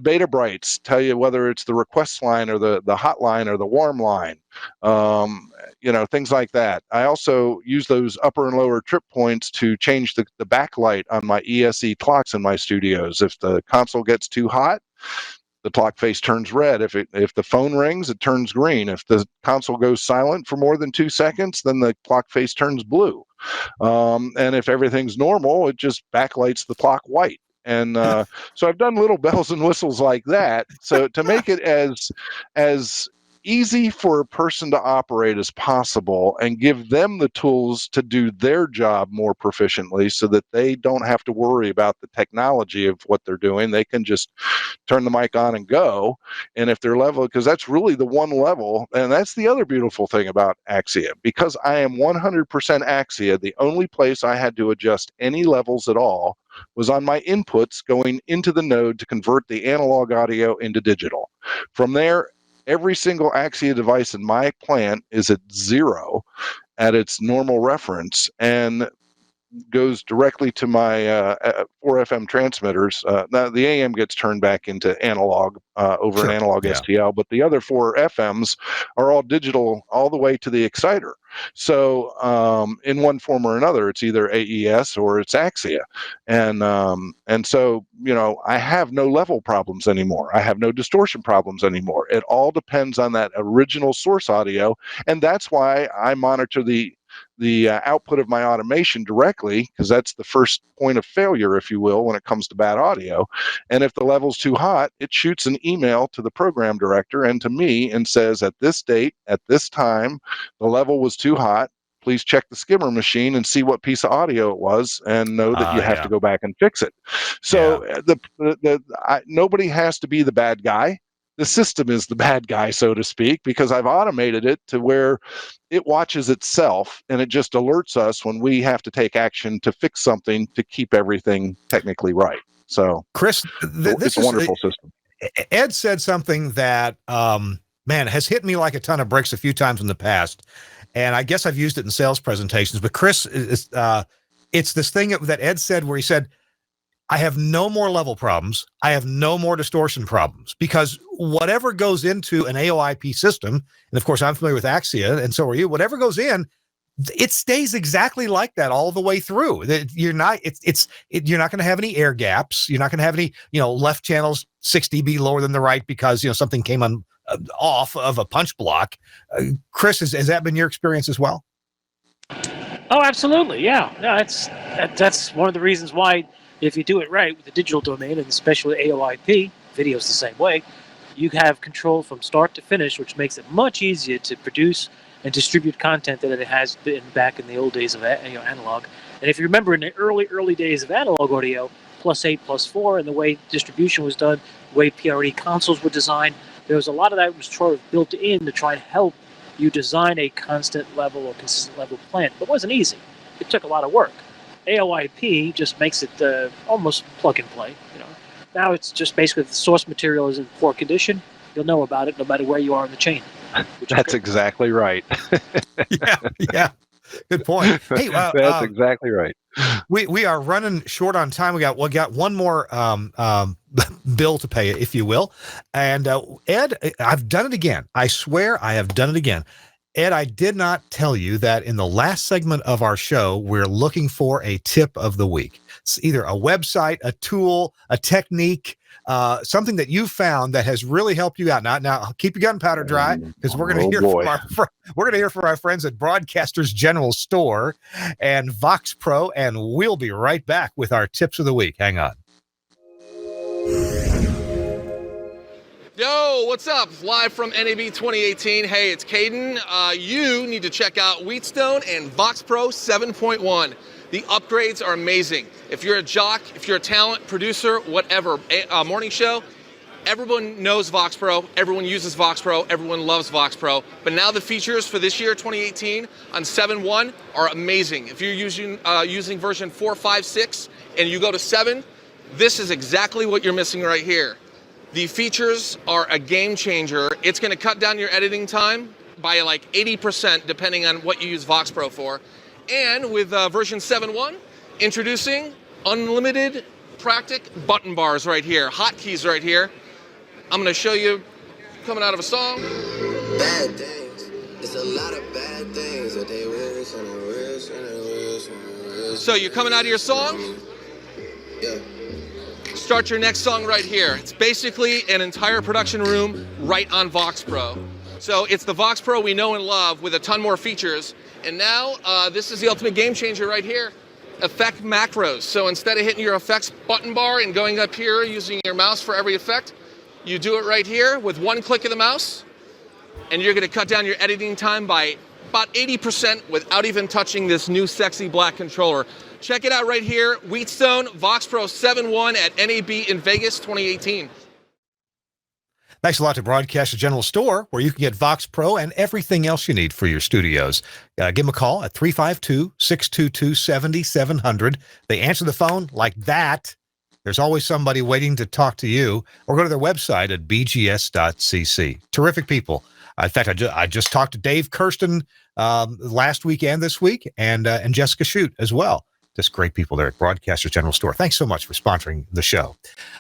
beta brights tell you whether it's the request line or the hotline or the warm line, things like that. I also use those upper and lower trip points to change the backlight on my ESE clocks in my studios. If the console gets too hot, the clock face turns red. If the phone rings, it turns green. If the console goes silent for more than 2 seconds, then the clock face turns blue. And if everything's normal, it just backlights the clock white. And so I've done little bells and whistles like that. So to make it as easy for a person to operate as possible and give them the tools to do their job more proficiently so that they don't have to worry about the technology of what they're doing. They can just turn the mic on and go. And if they're level, because that's really the one level, and that's the other beautiful thing about Axia. Because I am 100% Axia, the only place I had to adjust any levels at all was on my inputs going into the node to convert the analog audio into digital. From there, every single Axia device in my plant is at 0 at its normal reference and goes directly to my 4 FM transmitters. Now the AM gets turned back into analog over an analog STL, but the other 4 FMs are all digital all the way to the exciter. So in one form or another, it's either AES or it's Axia. And so, I have no level problems anymore. I have no distortion problems anymore. It all depends on that original source audio. And that's why I monitor the output of my automation directly, because that's the first point of failure, if you will, when it comes to bad audio. And if the level's too hot, it shoots an email to the program director and to me and says, at this date, at this time, the level was too hot. Please check the skimmer machine and see what piece of audio it was and know that you have to go back and fix it. So nobody has to be the bad guy. The system is the bad guy, so to speak, because I've automated it to where it watches itself and it just alerts us when we have to take action to fix something to keep everything technically right. So, Chris, it's a wonderful system. Ed said something that, has hit me like a ton of bricks a few times in the past. And I guess I've used it in sales presentations. But Chris, it's this thing that Ed said where he said, I have no more level problems. I have no more distortion problems, because whatever goes into an AOIP system, and of course I'm familiar with Axia, and so are you, whatever goes in, it stays exactly like that all the way through. You're not you're not going to have any air gaps. You're not going to have any, left channels 6 dB lower than the right because, something came off of a punch block. Chris, has that been your experience as well? Oh, absolutely. Yeah. That's one of the reasons why, if you do it right with the digital domain, and especially AOIP, video's the same way, you have control from start to finish, which makes it much easier to produce and distribute content than it has been back in the old days of analog. And if you remember, in the early days of analog audio, +8, +4, and the way distribution was done, the way PRE consoles were designed, there was a lot of that was sort of built in to try and help you design a constant level or consistent level plant. But it wasn't easy. It took a lot of work. AOIP just makes it almost plug and play. Now it's just basically, if the source material is in poor condition, you'll know about it no matter where you are in the chain. That's exactly right. Yeah. Good point. Hey, that's exactly right. We are running short on time. We got one more bill to pay, if you will. And Ed, I've done it again. I swear I have done it again. Ed, I did not tell you that in the last segment of our show, we're looking for a tip of the week. It's either a website, a tool, a technique, something that you found that has really helped you out. Now keep your gunpowder dry, because we're going to hear from our friends at Broadcasters General Store and Vox Pro, and we'll be right back with our tips of the week. Hang on. Yo, what's up? Live from NAB 2018. Hey, it's Caden. You need to check out Wheatstone and Vox Pro 7.1. The upgrades are amazing. If you're a jock, if you're a talent, producer, whatever, morning show, everyone knows Vox Pro, everyone uses Vox Pro, everyone loves Vox Pro. But now the features for this year, 2018, on 7.1 are amazing. If you're using version 4.5.6 and you go to 7, this is exactly what you're missing right here. The features are a game changer. It's going to cut down your editing time by like 80%, depending on what you use Vox Pro for. And with version 7.1, introducing unlimited Practic button bars right here, hotkeys right here. I'm going to show you coming out of a song. Bad things. It's a lot of bad things that they wish and they wish and they wish and they wish. So you're coming out of your song? Yeah. Start your next song right here. It's basically an entire production room right on Vox Pro. So it's the Vox Pro we know and love with a ton more features. And now this is the ultimate game changer right here. Effect macros. So instead of hitting your effects button bar and going up here using your mouse for every effect, you do it right here with one click of the mouse, and you're going to cut down your editing time by about 80% without even touching this new sexy black controller. Check it out right here, Wheatstone Vox Pro 7.1 at NAB in Vegas 2018. Thanks a lot to Broadcast General Store, where you can get Vox Pro and everything else you need for your studios. Give them a call at 352-622-7700. They answer the phone like that. There's always somebody waiting to talk to you, or go to their website at bgs.cc. Terrific people. In fact, I just talked to Dave Kirsten last week and this week, and Jessica Shute as well. Just great people there at Broadcasters General Store. Thanks so much for sponsoring the show.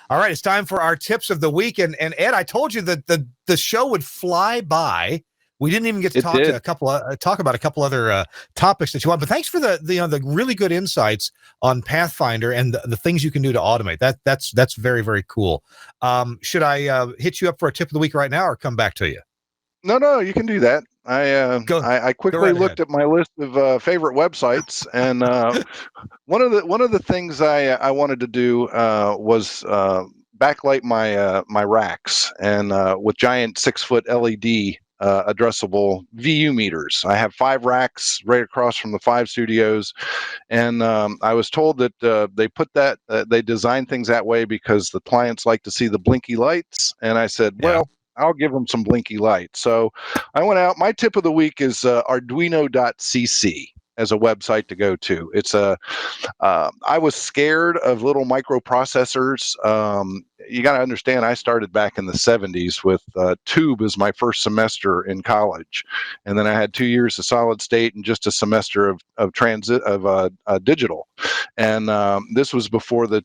All right, it's time for our tips of the week. And Ed, I told you that the show would fly by. We didn't even get to talk about a couple other topics that you want. But thanks for the really good insights on Pathfinder and the things you can do to automate. That's very, very cool. Should I hit you up for a tip of the week right now, or come back to you? No, you can do that. I quickly looked at my list of favorite websites, and one of the things I wanted to do was backlight my racks, and with giant 6-foot LED addressable VU meters. I have 5 racks right across from the 5 studios, and I was told that they design things that way because the clients like to see the blinky lights, and I said, well, I'll give them some blinky lights. So I went out. My tip of the week is Arduino.cc as a website to go to. It's I was scared of little microprocessors. You got to understand, I started back in the 70s with Tube as my first semester in college. And then I had 2 years of solid state and just a semester of digital. And this was before I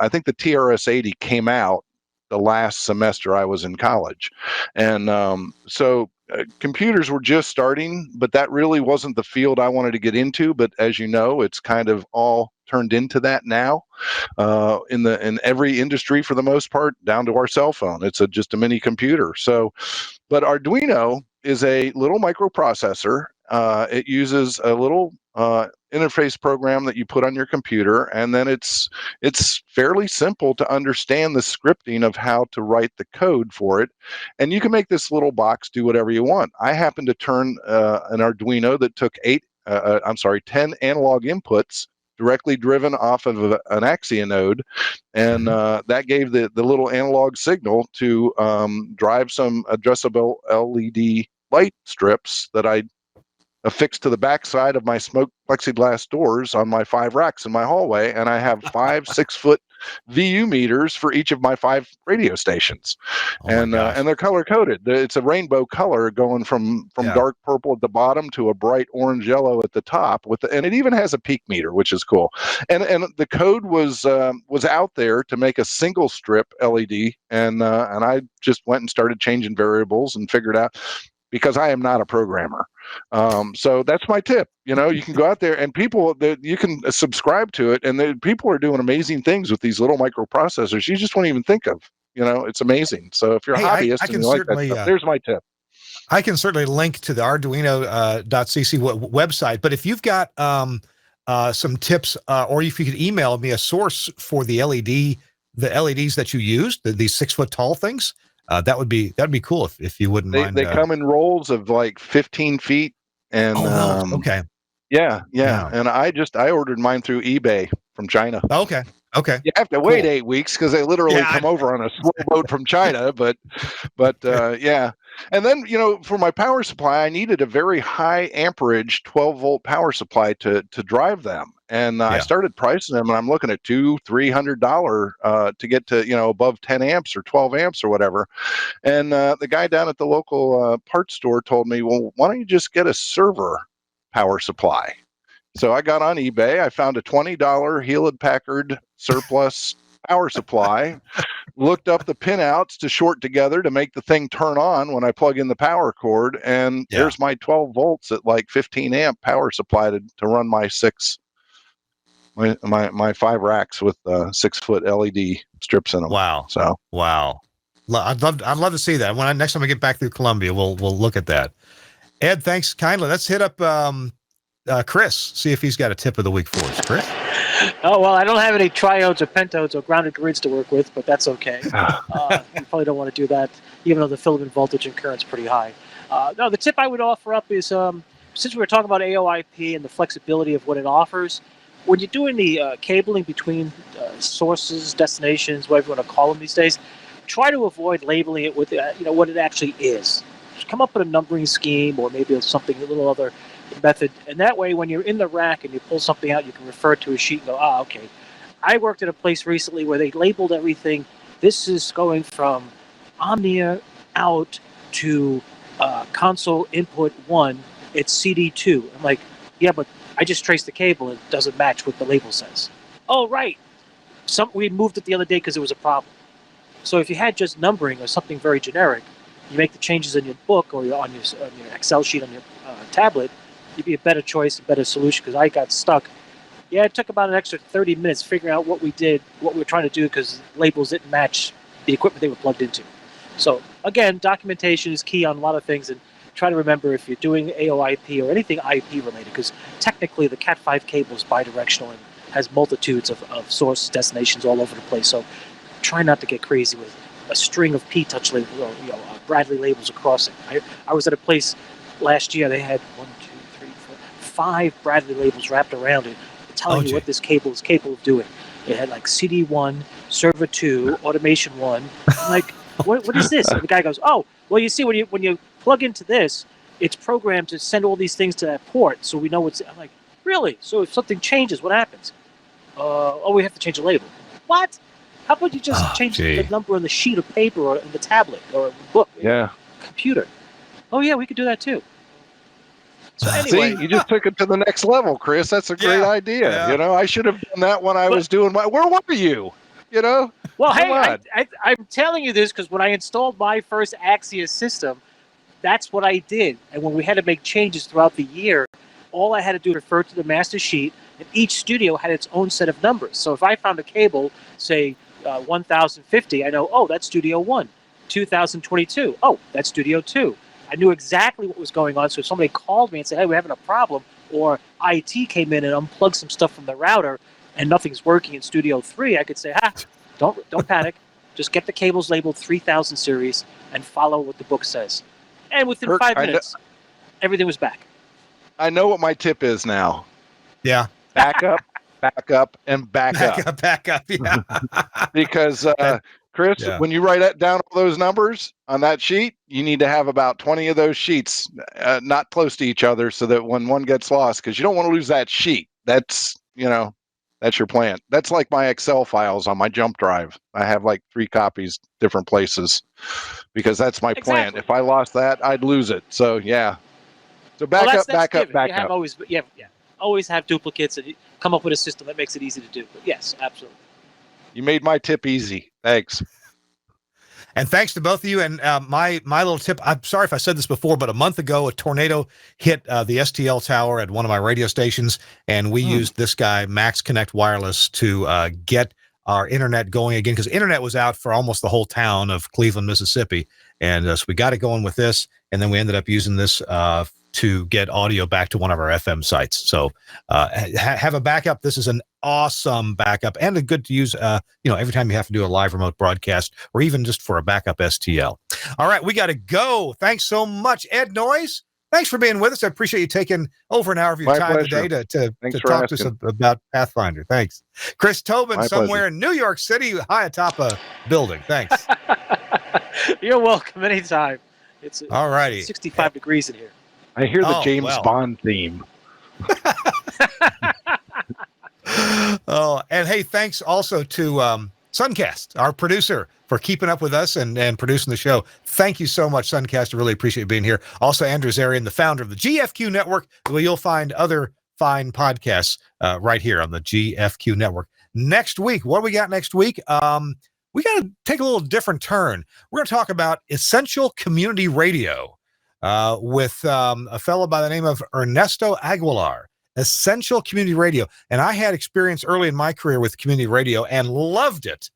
think the TRS-80 came out the last semester I was in college. And so computers were just starting, but that really wasn't the field I wanted to get into. But as you know, it's kind of all turned into that now in every industry for the most part, down to our cell phone. It's just a mini computer. So, but Arduino is a little microprocessor. It uses a little interface program that you put on your computer, and then it's fairly simple to understand the scripting of how to write the code for it, and you can make this little box do whatever you want. I happened to turn an Arduino that took 10 analog inputs directly driven off of an Axia node, and that gave the little analog signal to drive some addressable LED light strips that I affixed to the backside of my smoke plexiglass doors on my 5 racks in my hallway, and I have 5 6-foot VU meters for each of my 5 radio stations, and they're color coded. It's a rainbow color going from dark purple at the bottom to a bright orange yellow at the top. And it even has a peak meter, which is cool. And the code was out there to make a single strip LED, and I just went and started changing variables and figured out. Because I am not a programmer. So that's my tip. You can go out there and you can subscribe to it, and people are doing amazing things with these little microprocessors you just won't even think of. It's amazing. So if you're a hobbyist and you like that stuff, there's my tip. I can certainly link to the Arduino.cc website, but if you've got some tips, or if you could email me a source for the LEDs that you use, these 6-foot tall things, that'd be cool if you wouldn't mind. They come in rolls of like 15 feet, and okay, yeah. And I ordered mine through eBay from China. Okay. You have to wait 8 weeks because they literally come over on a slow boat from China, but yeah. And then for my power supply, I needed a very high amperage 12-volt power supply to drive them. And I started pricing them, and I'm looking at $200-$300 to get to above 10 amps or 12 amps or whatever. And the guy down at the local parts store told me, well, why don't you just get a server power supply? So I got on eBay. I found a $20 Hewlett-Packard surplus power supply, looked up the pinouts to short together to make the thing turn on when I plug in the power cord, and there's my 12 volts at like 15 amp power supply to run my my 5 racks with 6-foot LED strips in them. Wow. So wow. I'd love to see that. Next time I get back through Columbia, we'll look at that. Ed, thanks kindly. Let's hit up Chris, see if he's got a tip of the week for us. Chris? Oh, well, I don't have any triodes or pentodes or grounded grids to work with, but that's okay. You probably don't want to do that, even though the filament voltage and current's pretty high. No, the tip I would offer up is, since we were talking about AOIP and the flexibility of what it offers, when you're doing the cabling between sources, destinations, whatever you want to call them these days, try to avoid labeling it with what it actually is. Just come up with a numbering scheme or maybe something, a little other method, and that way when you're in the rack and you pull something out, you can refer to a sheet and go, okay. I worked at a place recently where they labeled everything. This is going from Omnia out to console input 1. It's CD2. I'm like, yeah, but I just traced the cable. It doesn't match what the label says. Oh, right. We moved it the other day because it was a problem. So if you had just numbering or something very generic, you make the changes in your book or on your Excel sheet on your tablet, you'd be a better choice, a better solution, because I got stuck. Yeah, it took about an extra 30 minutes figuring out what we were trying to do, because labels didn't match the equipment they were plugged into. So, again, documentation is key on a lot of things, and try to remember if you're doing AOIP or anything IP related, because technically the Cat5 cable is bidirectional and has multitudes of source destinations all over the place. So try not to get crazy with a string of P-touch labels or Bradley labels across it. I was at a place last year, they had 5 Bradley labels wrapped around it, telling you what this cable is capable of doing. It had like CD1, Server 2, Automation 1. I'm like, what is this? And the guy goes, oh, well, you see, when you plug into this, it's programmed to send all these things to that port, so we know what's. I'm like, really? So if something changes, what happens? We have to change the label. What? How about you just change the number on the sheet of paper or in the tablet or the book? Yeah. Computer. Oh yeah, we could do that too. So anyway, see, you just took it to the next level, Chris. That's a great idea. Yeah. I should have done that when I was doing my. Where were you? Well, hey, I'm telling you this because when I installed my first Axia system, that's what I did. And when we had to make changes throughout the year, all I had to do was refer to the master sheet, and each studio had its own set of numbers. So if I found a cable, say 1050, I know, that's Studio 1. 2022, that's Studio 2. I knew exactly what was going on. So if somebody called me and said, hey, we're having a problem, or IT came in and unplugged some stuff from the router and nothing's working in Studio 3, I could say, don't panic. Just get the cables labeled 3000 series and follow what the book says. And within Kirk, 5 minutes, everything was back. I know what my tip is now. Yeah. Back up, and back up. Back up, yeah. Because, Chris, when you write down all those numbers on that sheet, you need to have about 20 of those sheets not close to each other so that when one gets lost, because you don't want to lose that sheet. That's your plan. That's like my Excel files on my jump drive. I have like 3 copies, different places, because that's my plan. If I lost that, I'd lose it. So, yeah. So back up. Always have duplicates and come up with a system that makes it easy to do. But yes, absolutely. You made my tip easy. Thanks. And thanks to both of you. And my little tip, I'm sorry if I said this before, but a month ago, a tornado hit the STL tower at one of my radio stations, and we used this guy, Max Connect Wireless, to get our internet going again, because internet was out for almost the whole town of Cleveland, Mississippi. And so we got it going with this, and then we ended up using this to get audio back to one of our FM sites. So have a backup. This is an awesome backup and a good to use, every time you have to do a live remote broadcast or even just for a backup STL. All right, we got to go. Thanks so much, Ed Noyes. Thanks for being with us. I appreciate you taking over an hour of your time today to talk to us about Pathfinder. Thanks. Chris Tobin, somewhere in New York City, high atop a building. Thanks. You're welcome anytime. It's all righty. 65 degrees in here. I hear the James Bond theme. And hey, thanks also to Suncast, our producer, for keeping up with us and producing the show. Thank you so much, Suncast. I really appreciate you being here. Also, Andrew Zarian, the founder of the GFQ Network, where you'll find other fine podcasts right here on the GFQ network. Next week, what do we got next week? We got to take a little different turn. We're going to talk about essential community radio with a fellow by the name of Ernesto Aguilar. Essential community radio. And I had experience early in my career with community radio and loved it.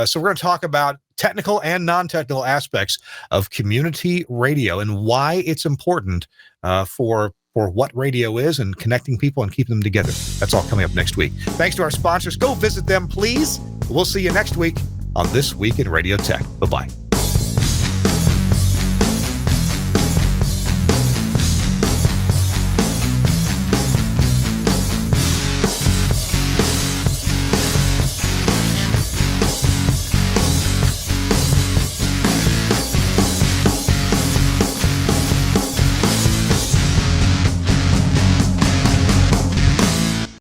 So we're going to talk about technical and non-technical aspects of community radio and why it's important for what radio is and connecting people and keeping them together. That's all coming up next week. Thanks to our sponsors. Go visit them, please. We'll see you next week on This Week in Radio Tech. Bye-bye.